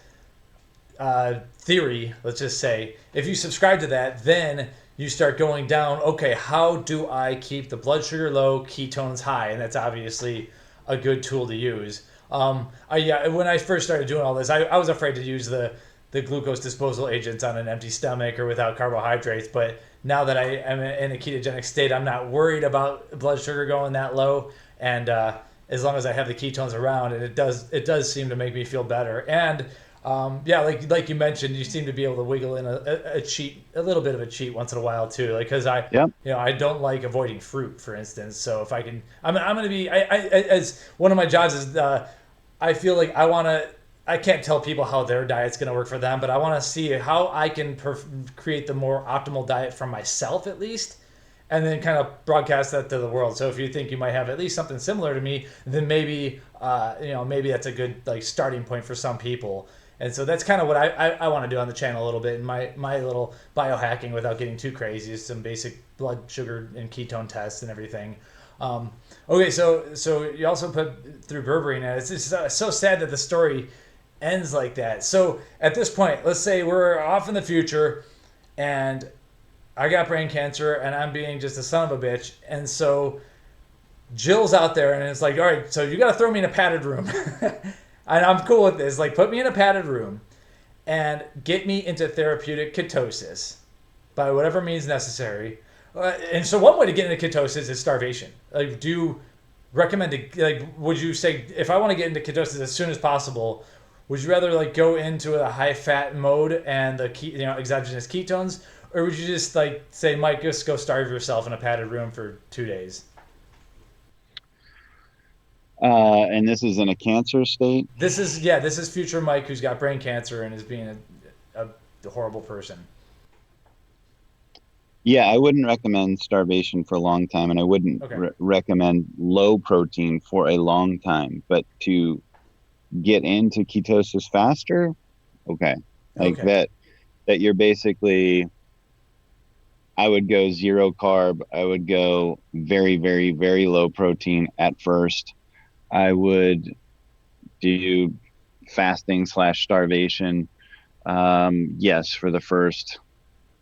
A: theory, let's just say, if you subscribe to that, then you start going down, okay, how do I keep the blood sugar low, ketones high? And that's obviously a good tool to use. When I first started doing all this, I was afraid to use the glucose disposal agents on an empty stomach or without carbohydrates, but now that I am in a ketogenic state, I'm not worried about blood sugar going that low, and as long as I have the ketones around, and it does seem to make me feel better. And like you mentioned, you seem to be able to wiggle in a little bit of a cheat once in a while too, like because I don't like avoiding fruit, for instance. So if I can, I'm going to be as one of my jobs is I feel like I can't tell people how their diet's going to work for them, but I want to see how I can create the more optimal diet for myself at least, and then kind of broadcast that to the world. So if you think you might have at least something similar to me, then maybe that's a good starting point for some people. And so that's kind of what I want to do on the channel a little bit, and my little biohacking without getting too crazy is some basic blood sugar and ketone tests and everything. Okay, so you also put through berberine, and it's just so sad that the story ends like that. So at this point, let's say we're off in the future and I got brain cancer and I'm being just a son of a bitch, and so Jill's out there and it's like, all right, so you got to throw me in a padded room. And I'm cool with this, like put me in a padded room and get me into therapeutic ketosis by whatever means necessary. And so one way to get into ketosis is starvation. Like, do you recommend would you say if I want to get into ketosis as soon as possible, would you rather go into a high fat mode and the exogenous ketones, or would you just say, Mike, just go starve yourself in a padded room for 2 days?
B: And this is in a cancer state?
A: This is future Mike who's got brain cancer and is being a horrible person.
B: Yeah, I wouldn't recommend starvation for a long time, and I wouldn't recommend low protein for a long time. But to get into ketosis faster, that you're basically, I would go zero carb. I would go very, very, very low protein at first. I would do fasting / starvation. Yes, for the first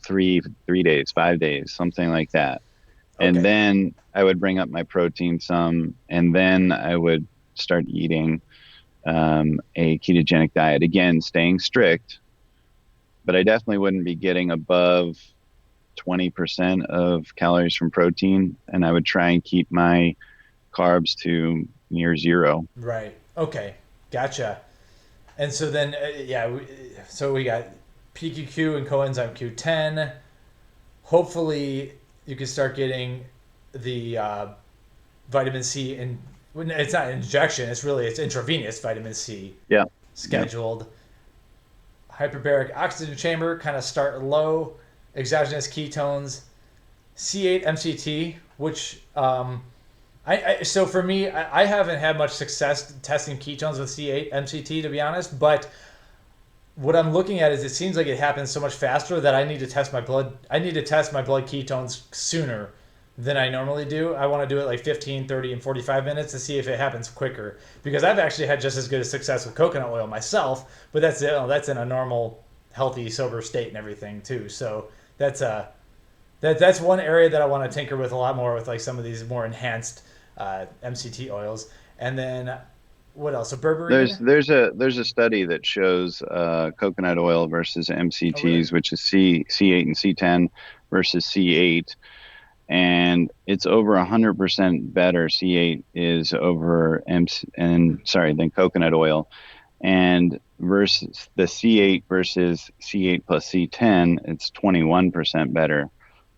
B: three days, 5 days, something like that. And then I would bring up my protein some, and then I would start eating a ketogenic diet. Again, staying strict, but I definitely wouldn't be getting above 20% of calories from protein, and I would try and keep my carbs to near zero.
A: Right. Okay. Gotcha. And so then, so we got PQQ and coenzyme Q10. Hopefully, you can start getting the vitamin C, and it's not an injection; it's intravenous vitamin C.
B: Yeah.
A: Scheduled. Hyperbaric oxygen chamber, kind of start low. Exogenous ketones, C8 MCT, which so for me, I haven't had much success testing ketones with C8 MCT, to be honest. But what I'm looking at is it seems like it happens so much faster that I need to test my blood. I need to test my blood ketones sooner than I normally do. I want to do it like 15, 30, and 45 minutes to see if it happens quicker, because I've actually had just as good a success with coconut oil myself. But that's in a normal, healthy, sober state and everything too. So that's one area that I want to tinker with a lot more with, like some of these more enhanced MCT oils. And then what else? So berberine.
B: There's a study that shows coconut oil versus MCTs, which is C8 and C10 versus C8, and it's over 100% better. C8 is over than coconut oil, and versus the C8 versus C8 plus C10, it's 21% better.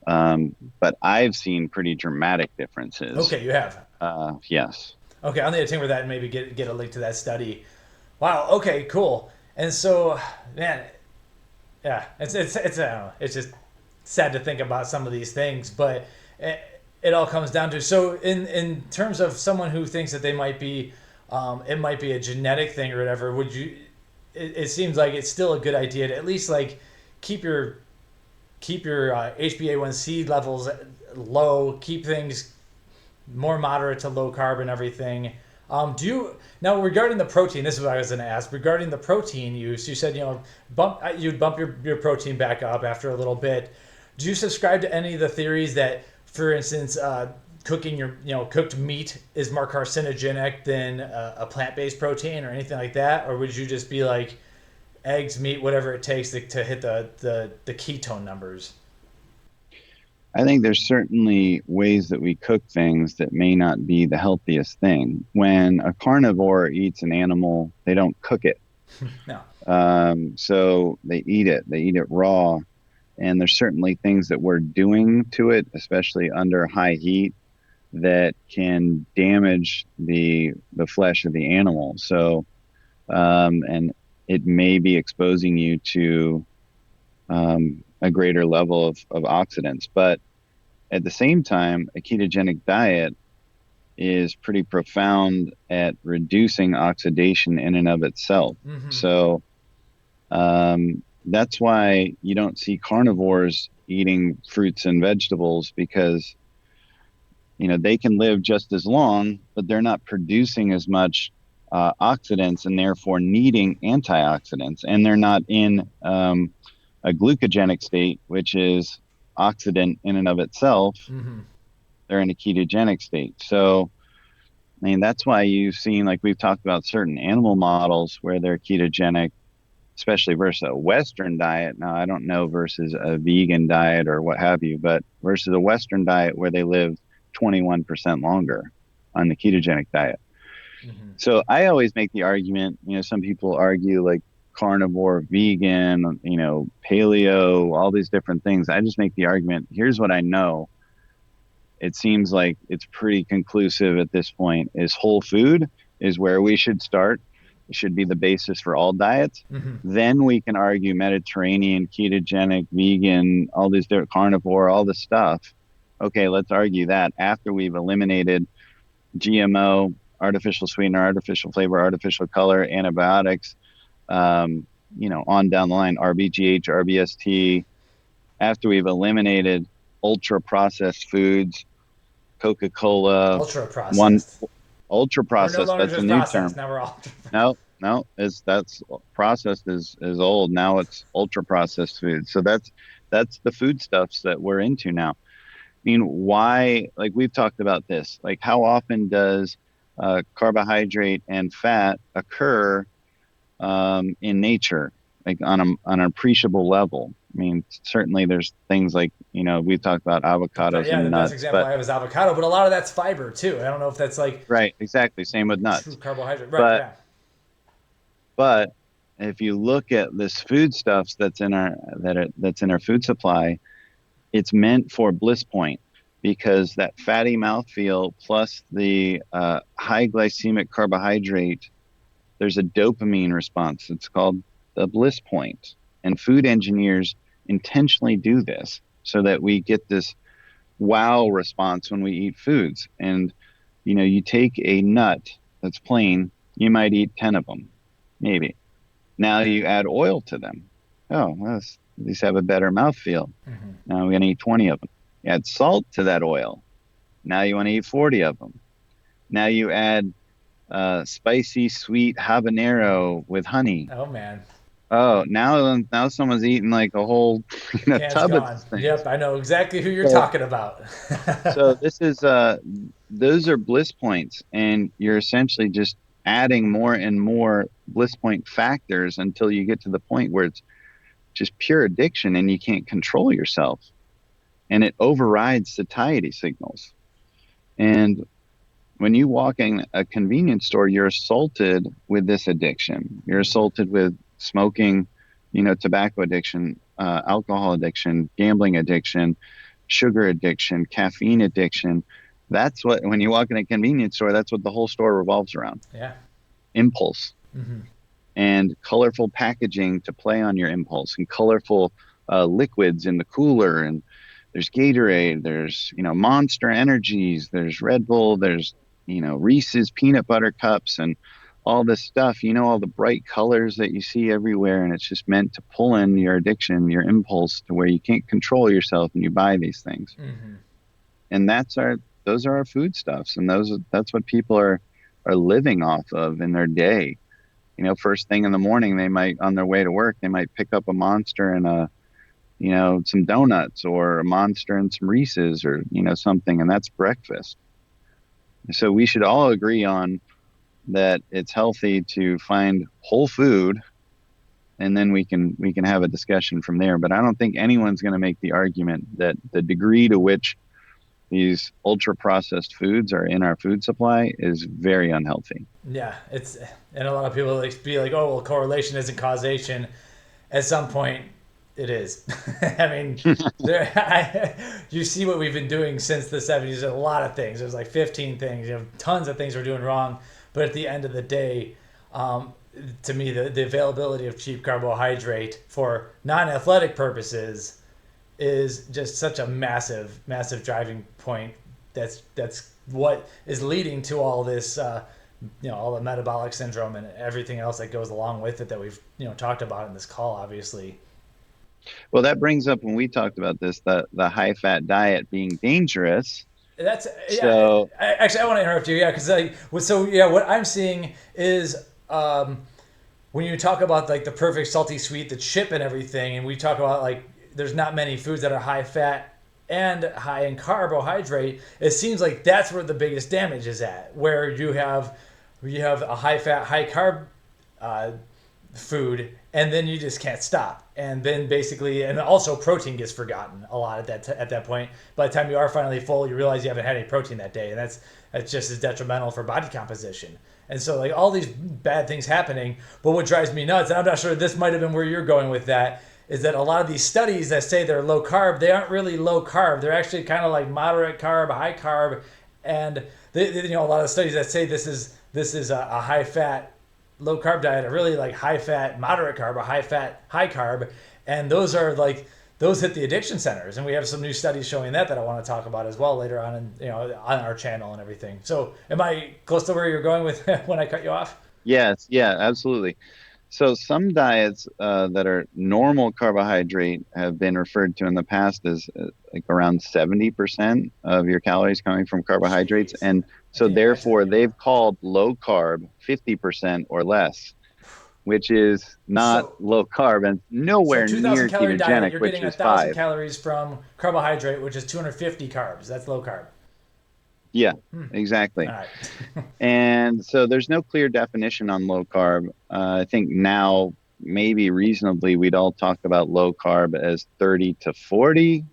B: But I've seen pretty dramatic differences.
A: Okay, you have.
B: Yes.
A: Okay, I'll need to tinker with that and maybe get a link to that study. Wow. Okay. Cool. And so, man, yeah, it's I don't know, it's just sad to think about some of these things, but it all comes down to, so in terms of someone who thinks that they might be, it might be a genetic thing or whatever. Would you? It seems like it's still a good idea to at least like keep your HbA1c levels low, keep things more moderate to low carb and everything. Now regarding the protein, this is what I was going to ask. Regarding the protein use, you said you'd bump your protein back up after a little bit. Do you subscribe to any of the theories that, for instance, cooking your cooked meat is more carcinogenic than a plant-based protein or anything like that, or would you just be like eggs, meat, whatever it takes to hit the ketone numbers?
B: I think there's certainly ways that we cook things that may not be the healthiest thing. When a carnivore eats an animal, they don't cook it.
A: No.
B: So they eat it raw. And there's certainly things that we're doing to it, especially under high heat, that can damage the flesh of the animal. So, and it may be exposing you to a greater level of oxidants. But at the same time, a ketogenic diet is pretty profound at reducing oxidation in and of itself. Mm-hmm. So that's why you don't see carnivores eating fruits and vegetables, because they can live just as long, but they're not producing as much oxidants and therefore needing antioxidants, and they're not in a glucogenic state, which is oxidant in and of itself. Mm-hmm. They're in a ketogenic state. So, that's why you've seen, like we've talked about, certain animal models where they're ketogenic, especially versus a Western diet. Now, I don't know versus a vegan diet or what have you, but versus a Western diet where they live 21% longer on the ketogenic diet. Mm-hmm. So I always make the argument, some people argue like carnivore, vegan, paleo, all these different things. I just make the argument, here's what I know. it seems like it's pretty conclusive at this point, is whole food is where we should start. It should be the basis for all diets. Then we can argue Mediterranean, ketogenic, vegan, all these different carnivore, all this stuff. Okay, let's argue that after we've eliminated GMO, artificial sweetener, artificial flavor, artificial color, antibiotics, on down the line, RBGH, RBST, after we've eliminated ultra processed foods, Coca-Cola, ultra processed,
A: no
B: that's a new term.
A: Now we're all
B: No, that's processed is old. Now it's ultra processed food. So that's the foodstuffs that we're into now. I mean, why, like we've talked about this, like how often does carbohydrate and fat occur in nature, like on an appreciable level? I mean, certainly there's things like, we've talked about avocados and nuts.
A: The best example I have is avocado, but a lot of that's fiber too. I don't know if that's like
B: right, exactly. Same with nuts.
A: True carbohydrate, right?
B: But if you look at this foodstuffs that's in our food supply, it's meant for bliss point, because that fatty mouthfeel plus the high glycemic carbohydrate, there's a dopamine response. It's called the bliss point. And food engineers intentionally do this so that we get this wow response when we eat foods. And, you take a nut that's plain, you might eat 10 of them, maybe. Now you add oil to them. Oh, well, these have a better mouthfeel. Now we're going to eat 20 of them. You add salt to that oil. Now you want to eat 40 of them. Now you add spicy, sweet habanero with honey.
A: Oh, man.
B: Oh, now someone's eating like a whole tub of this thing.
A: Yep, I know exactly who you're talking about.
B: So this is those are bliss points, and you're essentially just adding more and more bliss point factors until you get to the point where it's just pure addiction and you can't control yourself, and it overrides satiety signals. And when you walk in a convenience store, you're assaulted with this addiction. You're assaulted with smoking, tobacco addiction, alcohol addiction, gambling addiction, sugar addiction, caffeine addiction. That's what, when you walk in a convenience store, that's what the whole store revolves around.
A: Yeah.
B: Impulse. And colorful packaging to play on your impulse, and colorful liquids in the cooler. And there's Gatorade, there's, Monster Energies, there's Red Bull, there's, Reese's peanut butter cups, and all this stuff, all the bright colors that you see everywhere. And it's just meant to pull in your addiction, your impulse, to where you can't control yourself and you buy these things. And those are our foodstuffs. And that's what people are living off of in their day. First thing in the morning, they might, on their way to work, they might pick up a Monster and some donuts, or a Monster and some Reese's, or, something, and that's breakfast. So we should all agree on that it's healthy to find whole food, and then we can have a discussion from there. But I don't think anyone's going to make the argument that the degree to which these ultra processed foods are in our food supply is very unhealthy.
A: Yeah, and a lot of people be like, oh, well, correlation isn't causation. At some point, it is. I mean, you see what we've been doing since the 70s. There's a lot of things. There's like 15 things. Tons of things we're doing wrong. But at the end of the day, to me, the availability of cheap carbohydrate for non-athletic purposes is just such a massive, massive driving point. That's what is leading to all this, all the metabolic syndrome and everything else that goes along with it that we've, talked about in this call, obviously.
B: Well, that brings up, when we talked about this, the high-fat diet being dangerous.
A: That's
B: so.
A: I want to interrupt you, because what I'm seeing is when you talk about like the perfect salty sweet, the chip and everything, and we talk about like there's not many foods that are high fat and high in carbohydrate. It seems like that's where the biggest damage is at, where you have a high fat, high carb food, and then you just can't stop. And then basically, and also protein gets forgotten a lot at that point. By the time you are finally full, you realize you haven't had any protein that day, and that's just as detrimental for body composition. And so like all these bad things happening. But what drives me nuts, and I'm not sure this might have been where you're going with that, is that a lot of these studies that say they're low carb, they aren't really low carb. They're actually kind of like moderate carb, high carb, and a lot of studies that say this is a high fat, low carb diet are really like high fat, moderate carb, or high fat, high carb, and those hit the addiction centers, and we have some new studies showing that I want to talk about as well later on, on our channel and everything. So, am I close to where you're going with when I cut you off?
B: Yes, yeah, absolutely. So some diets that are normal carbohydrate have been referred to in the past as like around 70% of your calories coming from carbohydrates.
A: Jeez.
B: And so therefore they've called low carb 50% or less, which is not low carb and nowhere
A: so
B: near
A: calorie
B: ketogenic,
A: diet, you're
B: which
A: getting
B: is
A: 1,000
B: 5.
A: calories from carbohydrate, which is 250 carbs. That's low carb.
B: Yeah, exactly.
A: All right.
B: And so there's no clear definition on low carb. I think now maybe reasonably we'd all talk about low carb as 30 to 40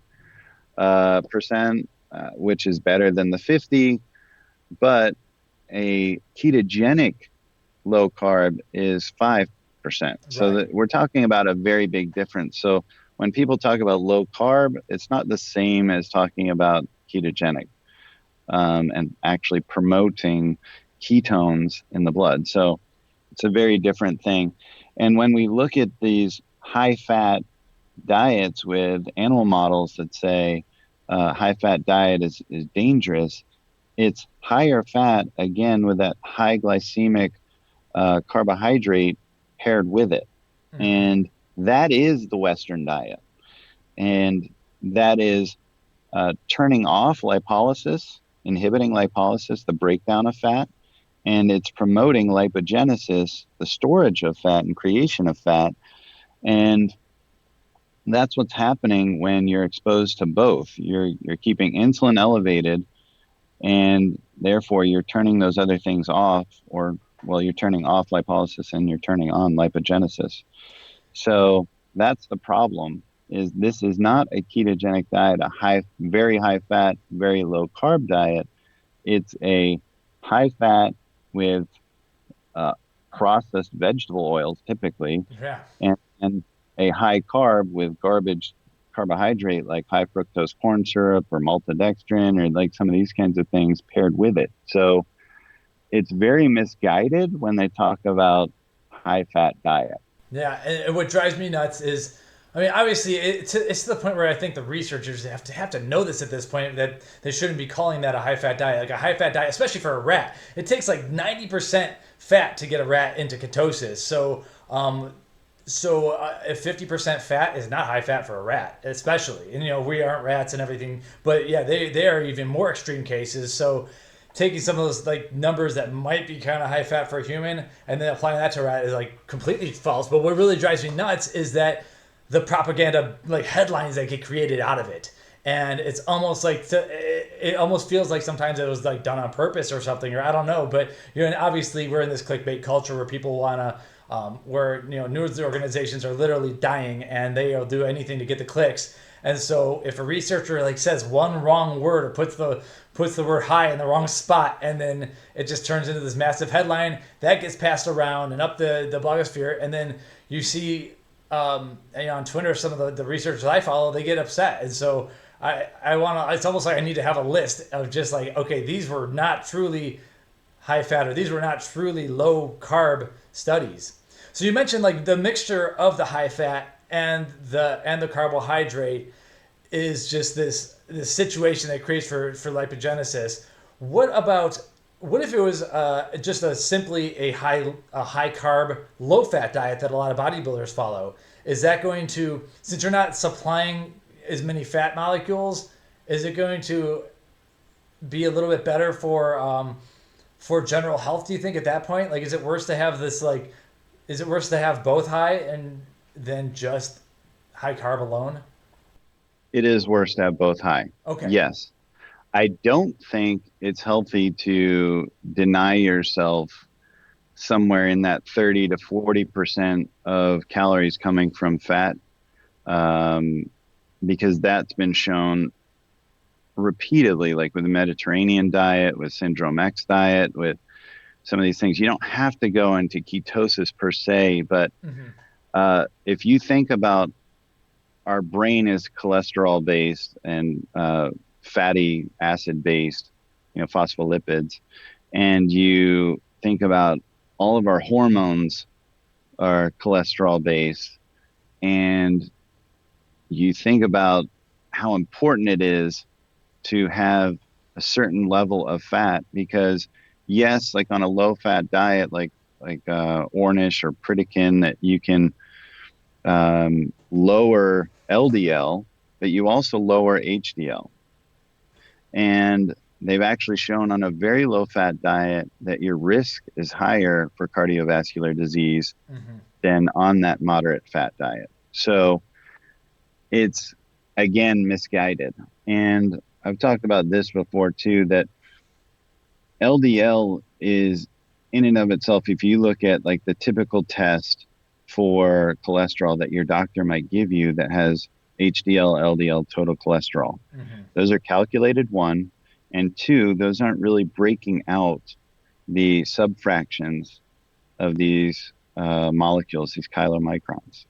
B: percent, which is better than the 50. But a ketogenic low carb is 5%. So that we're talking about a very big difference. So when people talk about low carb, it's not the same as talking about ketogenic. And actually promoting ketones in the blood. So it's a very different thing. And when we look at these high-fat diets with animal models that say high-fat diet is dangerous, it's higher fat, again, with that high glycemic carbohydrate paired with it. Mm-hmm. And that is the Western diet. And that is turning off lipolysis, inhibiting lipolysis, the breakdown of fat, and it's promoting lipogenesis, the storage of fat and creation of fat. And that's what's happening when you're exposed to both. You're keeping insulin elevated, and therefore you're turning those other things off, you're turning off lipolysis and you're turning on lipogenesis. So that's the problem. This is not a ketogenic diet, very high fat, very low carb diet. It's a high fat with processed vegetable oils typically, and a high carb with garbage carbohydrate like high fructose corn syrup or maltodextrin or like some of these kinds of things paired with it. So it's very misguided when they talk about high fat diet.
A: Yeah, and what drives me nuts is, I mean, obviously, it's to the point where I think the researchers have to know this at this point, that they shouldn't be calling that a high-fat diet. Like a high-fat diet, especially for a rat, it takes like 90% fat to get a rat into ketosis. So if 50% fat is not high fat for a rat, especially, and we aren't rats and everything, but yeah, they are even more extreme cases. So taking some of those like numbers that might be kind of high fat for a human and then applying that to a rat is like completely false. But what really drives me nuts is that the propaganda like headlines that get created out of it, and it's almost like it almost feels like sometimes it was like done on purpose or something, or I don't know. But and obviously we're in this clickbait culture where people want to where news organizations are literally dying and they'll do anything to get the clicks. And so if a researcher like says one wrong word or puts the word high in the wrong spot, and then it just turns into this massive headline that gets passed around and up the blogosphere, and then you see on Twitter, some of the researchers I follow, they get upset. And so I want to, it's almost like I need to have a list of just like, okay, these were not truly high fat, or these were not truly low carb studies. So you mentioned like the mixture of the high fat and the carbohydrate is just this situation that creates for lipogenesis. What if it was just simply a high carb, low fat diet that a lot of bodybuilders follow? Is that going to, since you're not supplying as many fat molecules, is it going to be a little bit better for general health? Do you think at that point, like, is it worse to have both high and then just high carb alone?
B: It is worse to have both high.
A: Okay.
B: Yes. I don't think it's healthy to deny yourself somewhere in that 30 to 40% of calories coming from fat, because that's been shown repeatedly, like with the Mediterranean diet, with Syndrome X diet, with some of these things. You don't have to go into ketosis per se, but if you think about our brain is cholesterol based and fatty acid based, phospholipids, and you think about all of our hormones are cholesterol based, and you think about how important it is to have a certain level of fat, because yes, like on a low fat diet, like Ornish or Pritikin, that you can lower LDL, but you also lower HDL. And they've actually shown on a very low fat diet that your risk is higher for cardiovascular disease than on that moderate fat diet. So it's, again, misguided. And I've talked about this before too, that LDL is in and of itself, if you look at like the typical test for cholesterol that your doctor might give you that has HDL, LDL, total cholesterol, those are calculated, one, and two, those aren't really breaking out the subfractions of these molecules, these chylomicrons.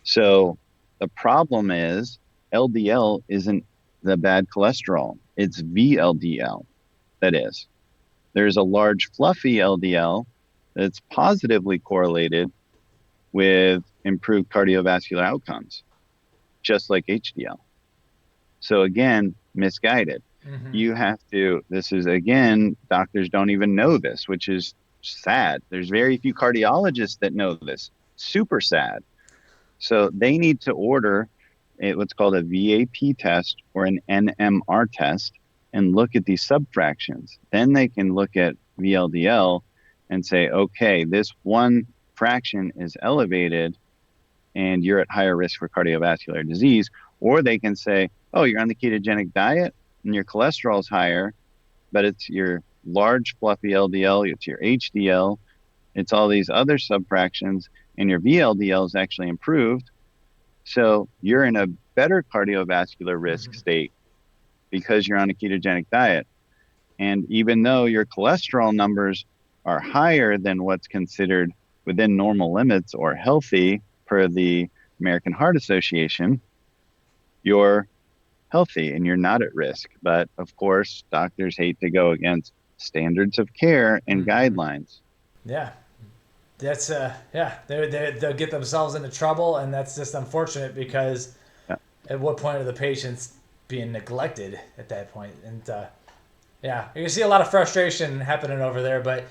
B: So the problem is LDL isn't the bad cholesterol, it's VLDL that is. There's a large fluffy LDL that's positively correlated with improved cardiovascular outcomes, just like HDL. So again, misguided. You have to, this is, again, doctors don't even know this, which is sad. There's very few cardiologists that know this. Super sad. So they need to order what's called a VAP test or an NMR test and look at these subfractions. Then they can look at VLDL and say, okay, this one fraction is elevated and you're at higher risk for cardiovascular disease. Or they can say, oh, you're on the ketogenic diet and your cholesterol is higher, but it's your large fluffy LDL, it's your HDL, it's all these other subfractions, and your VLDL is actually improved. So you're in a better cardiovascular risk state because you're on a ketogenic diet. And even though your cholesterol numbers are higher than what's considered within normal limits or healthy per the American Heart Association, you're healthy and you're not at risk. But of course, doctors hate to go against standards of care and guidelines.
A: Yeah. That's they'll get themselves into trouble, and that's just unfortunate because at what point are the patients being neglected at that point? And you can see a lot of frustration happening over there, but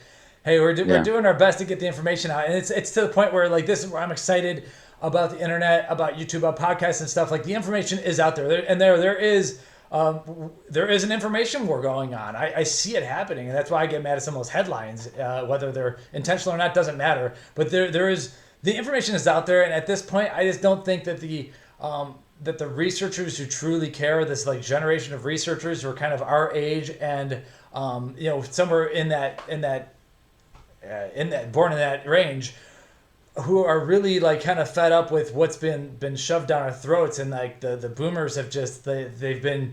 A: hey, we're doing our best to get the information out, and it's to the point where like this is where I'm excited about the internet, about YouTube, about podcasts and stuff. Like the information is out there, and there is an information war going on. I see it happening, and that's why I get mad at some of those headlines. Whether they're intentional or not doesn't matter. But there is, the information is out there, and at this point, I just don't think that the researchers who truly care, this like generation of researchers who are kind of our age and somewhere in that born in that range, who are really like kind of fed up with what's been shoved down our throats, and like the boomers have they've been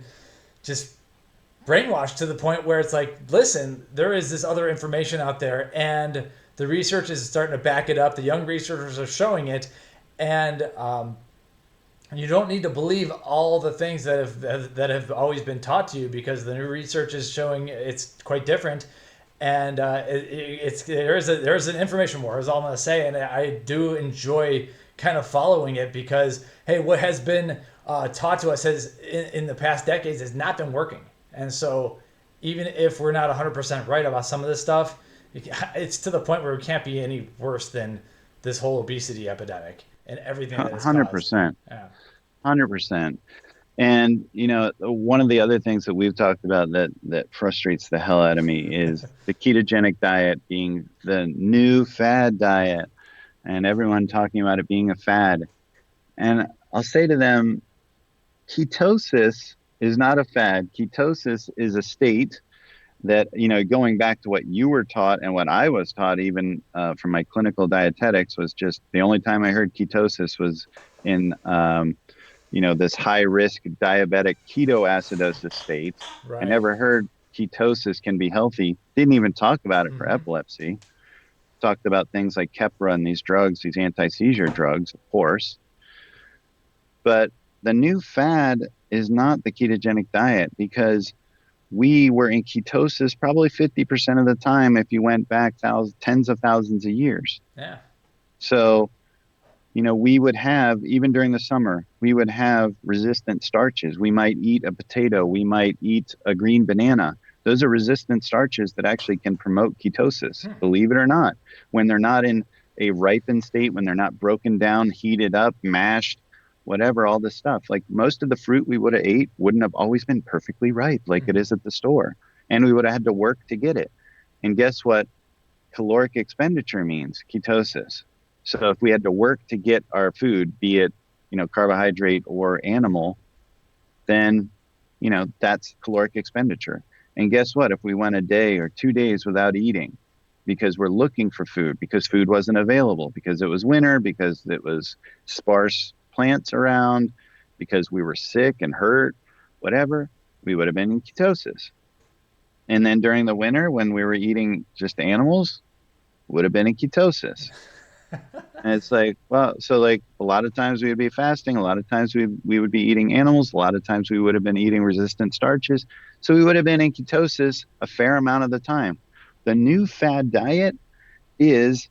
A: just brainwashed to the point where it's like, listen, there is this other information out there, and the research is starting to back it up. The young researchers are showing it, and you don't need to believe all the things that have always been taught to you, because the new research is showing it's quite different. And there's an information war, is all I'm going to say, and I do enjoy kind of following it because, hey, what has been taught to us in the past decades has not been working. And so even if we're not 100% right about some of this stuff, it's to the point where it can't be any worse than this whole obesity epidemic and everything that it's
B: 100%.
A: Yeah.
B: 100%. And, one of the other things that we've talked about that frustrates the hell out of me is the ketogenic diet being the new fad diet, and everyone talking about it being a fad. And I'll say to them, ketosis is not a fad. Ketosis is a state that, going back to what you were taught and what I was taught, even from my clinical dietetics, was just the only time I heard ketosis was in this high-risk diabetic ketoacidosis state.
A: Right.
B: I never heard ketosis can be healthy. Didn't even talk about it for epilepsy. Talked about things like Keppra and these drugs, these anti-seizure drugs, of course. But the new fad is not the ketogenic diet, because we were in ketosis probably 50% of the time if you went back tens of thousands of years.
A: Yeah.
B: So, we would have, even during the summer, we would have resistant starches. We might eat a potato. We might eat a green banana. Those are resistant starches that actually can promote ketosis, believe it or not. When they're not in a ripened state, when they're not broken down, heated up, mashed, whatever, all this stuff. Like most of the fruit we would have ate wouldn't have always been perfectly ripe like it is at the store. And we would have had to work to get it. And guess what caloric expenditure means? Ketosis. So if we had to work to get our food, be it, carbohydrate or animal, then, that's caloric expenditure. And guess what? If we went a day or 2 days without eating because we're looking for food, because food wasn't available, because it was winter, because it was sparse plants around, because we were sick and hurt, whatever, we would have been in ketosis. And then during the winter, when we were eating just animals, would have been in ketosis. And it's like, well, so like a lot of times we would be fasting, a lot of times we would be eating animals, a lot of times we would have been eating resistant starches. So we would have been in ketosis a fair amount of the time. The new fad diet is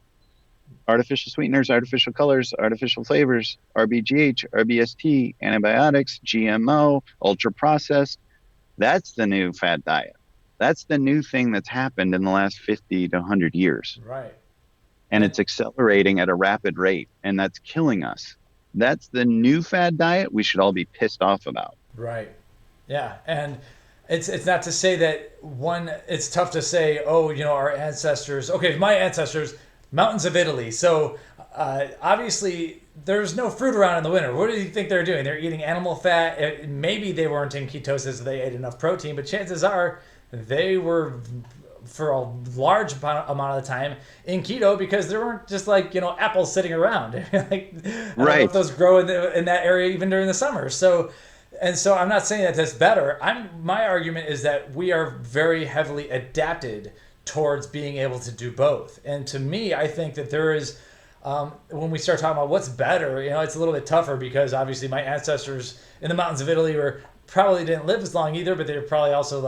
B: artificial sweeteners, artificial colors, artificial flavors, RBGH, RBST, antibiotics, GMO, ultra processed. That's the new fad diet. That's the new thing that's happened in the last 50 to 100 years.
A: Right.
B: And it's accelerating at a rapid rate, and that's killing us. That's the new fad diet we should all be pissed off about.
A: Right. Yeah. And it's not to say that it's tough to say, our ancestors, my ancestors, mountains of Italy. So obviously there's no fruit around in the winter. What do you think they're doing? They're eating animal fat. Maybe they weren't in ketosis, they ate enough protein, but chances are they were, for a large amount of the time, in keto, because there weren't just apples sitting around. I don't know if those grow in that area even during the summer. So I'm not saying that that's better. My argument is that we are very heavily adapted towards being able to do both. And to me, I think that there is, when we start talking about what's better, it's a little bit tougher, because obviously my ancestors in the mountains of Italy probably didn't live as long either, but they're probably also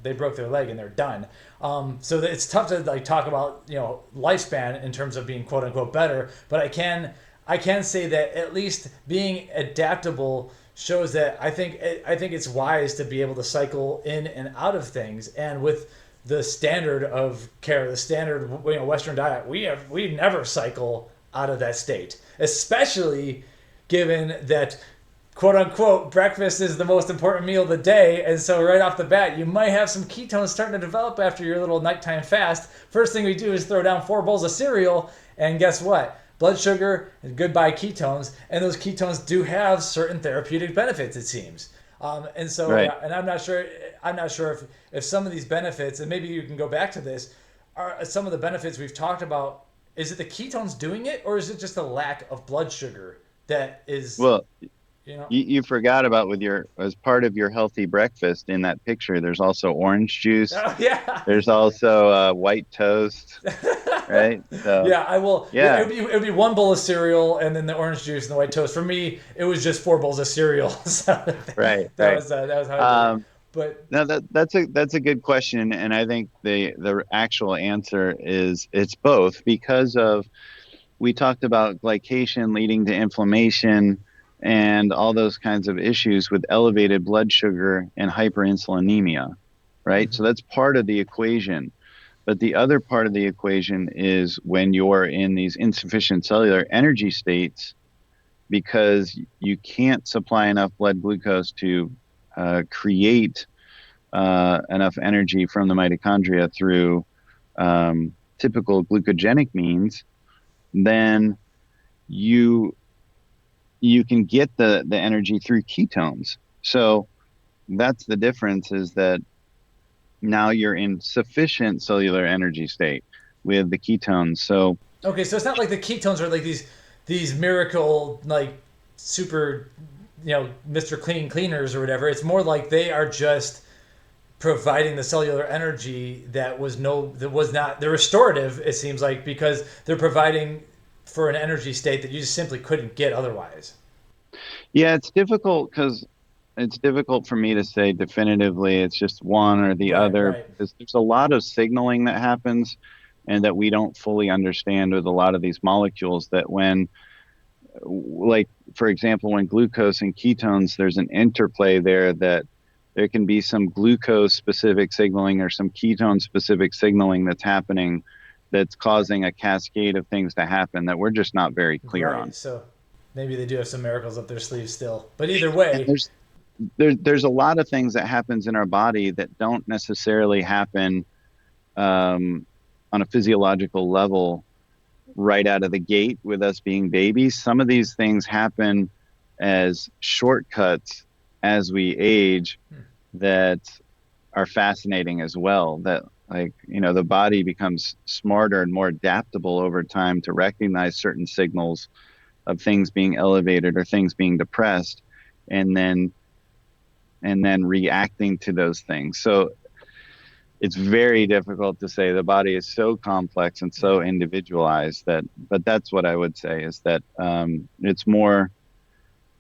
A: they broke their leg and they're done. So it's tough to talk about lifespan in terms of being quote unquote better, but I can say that at least being adaptable shows that I think it's wise to be able to cycle in and out of things. And with the standard of care, the standard Western diet, we never cycle out of that state, especially given that quote unquote breakfast is the most important meal of the day. And so right off the bat, you might have some ketones starting to develop after your little nighttime fast. First thing we do is throw down 4 bowls of cereal, and guess what? Blood sugar and goodbye ketones. And those ketones do have certain therapeutic benefits, it seems. And so,
B: right.
A: And I'm not sure if some of these benefits, and maybe you can go back to this, are some of the benefits we've talked about. Is it the ketones doing it, or is it just a lack of blood sugar that is?
B: Well, you forgot about as part of your healthy breakfast in that picture, there's also orange juice.
A: Oh, yeah.
B: There's also white toast, right? So,
A: yeah, I will.
B: Yeah.
A: It would be 1 bowl of cereal and then the orange juice and the white toast. For me, it was just 4 bowls of cereal. So
B: right.
A: That was how I did it. But
B: no, that's a good question, and I think the actual answer is it's both, because we talked about glycation leading to inflammation and all those kinds of issues with elevated blood sugar and hyperinsulinemia, right? Mm-hmm. So that's part of the equation. But the other part of the equation is when you're in these insufficient cellular energy states, because you can't supply enough blood glucose to create enough energy from the mitochondria through typical glucogenic means, then you can get the energy through ketones. So that's the difference, is that now you're in sufficient cellular energy state with the ketones. So
A: okay, so it's not like the ketones are like these miracle super Mr. Clean cleaners or whatever. It's more like they are just providing the cellular energy that was not the restorative, it seems like, because they're providing for an energy state that you just simply couldn't get otherwise.
B: Yeah, it's difficult because it's difficult for me to say definitively it's just one or the other,
A: Right.
B: because there's a lot of signaling that happens and that we don't fully understand with a lot of these molecules, that when, like, for example, when glucose and ketones, there's an interplay there, that there can be some glucose specific signaling or some ketone specific signaling that's happening, that's causing a cascade of things to happen that we're just not very clear on.
A: So maybe they do have some miracles up their sleeves still. But either
B: And
A: way,
B: there's a lot of things that happens in our body that don't necessarily happen on a physiological level right out of the gate with us being babies. Some of these things happen as shortcuts as we age that are fascinating as well. That, like, the body becomes smarter and more adaptable over time to recognize certain signals of things being elevated or things being depressed, and then reacting to those things. So it's very difficult to say. The body is so complex and so individualized but that's what I would say, is that it's more,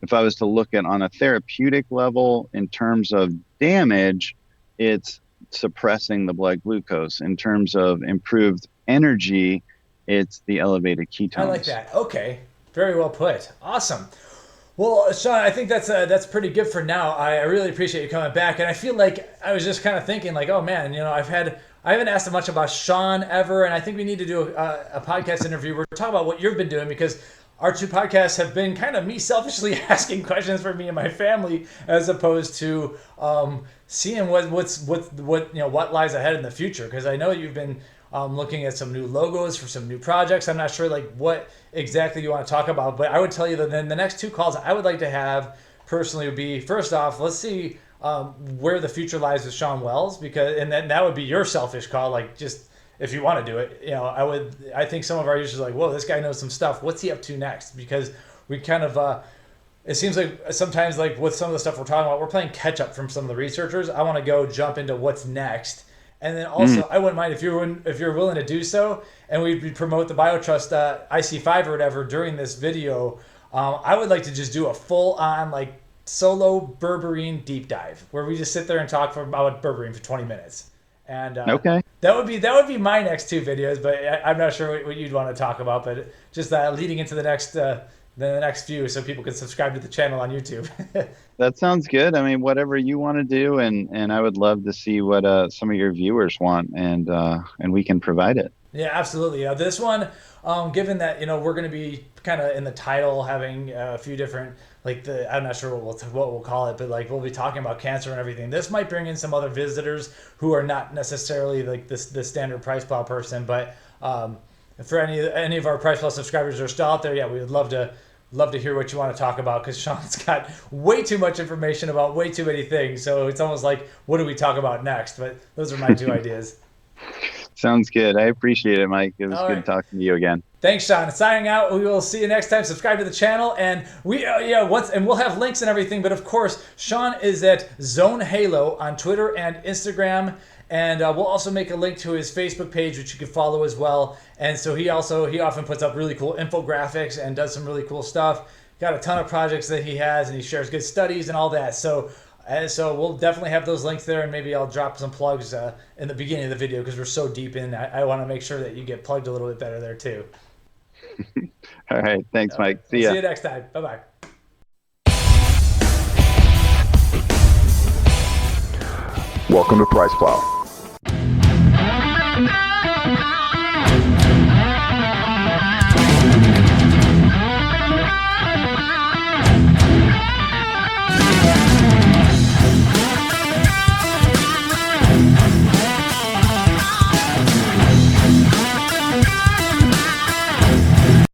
B: if I was to look at on a therapeutic level in terms of damage, it's suppressing the blood glucose. In terms of improved energy, it's the elevated ketones.
A: I like that. Okay. Very well put. Awesome. Well, Shawn, I think that's pretty good for now. I really appreciate you coming back, and I feel like I was just kind of thinking, like, oh man, I haven't asked much about Shawn ever, and I think we need to do a podcast interview where we talk about what you've been doing, because our two podcasts have been kind of me selfishly asking questions for me and my family, as opposed to seeing what lies ahead in the future. Because I know you've been looking at some new logos for some new projects. I'm not sure like what exactly you want to talk about, but I would tell you that then the next two calls I would like to have personally would be, first off, let's see where the future lies with Shawn Wells, because that would be your selfish call, like, just if you want to do it. I think some of our users are like, whoa, this guy knows some stuff. What's he up to next? Because we kind of it seems like sometimes, like with some of the stuff we're talking about, we're playing catch up from some of the researchers. I want to go jump into what's next. And then also, I wouldn't mind if you're willing to do so, and we promote the BioTrust IC5 or whatever during this video. I would like to just do a full-on like solo Berberine deep dive where we just sit there and talk about Berberine for 20 minutes. And
B: okay,
A: that would be my next two videos, but I'm not sure what you'd want to talk about. But just leading into the next few, so people can subscribe to the channel on YouTube.
B: that sounds good. I mean, whatever you want to do, and I would love to see what some of your viewers want, and we can provide it.
A: Yeah, absolutely. This one, given that we're going to be kind of in the title having a few different, like, I'm not sure what we'll call it, but like we'll be talking about cancer and everything. This might bring in some other visitors who are not necessarily like the standard PricePlow person, but for any of our PricePlow subscribers who are still out there, yeah, we would love to hear what you want to talk about, because Shawn's got way too much information about way too many things. So it's almost like, what do we talk about next? But those are my two ideas.
B: Sounds good. I appreciate it, Mike. It was good talking to you again.
A: Thanks, Shawn. Signing out. We will see you next time. Subscribe to the channel, and we'll have links and everything. But of course, Shawn is at Zone Halo on Twitter and Instagram, and we'll also make a link to his Facebook page, which you can follow as well. And so he often puts up really cool infographics and does some really cool stuff. Got a ton of projects that he has, and he shares good studies and all that. So we'll definitely have those links there, and maybe I'll drop some plugs in the beginning of the video, because we're so deep in. I want to make sure that you get plugged a little bit better there too.
B: All right. Thanks, Mike. See ya.
A: See you next time. Bye-bye.
C: Welcome to PricePlow.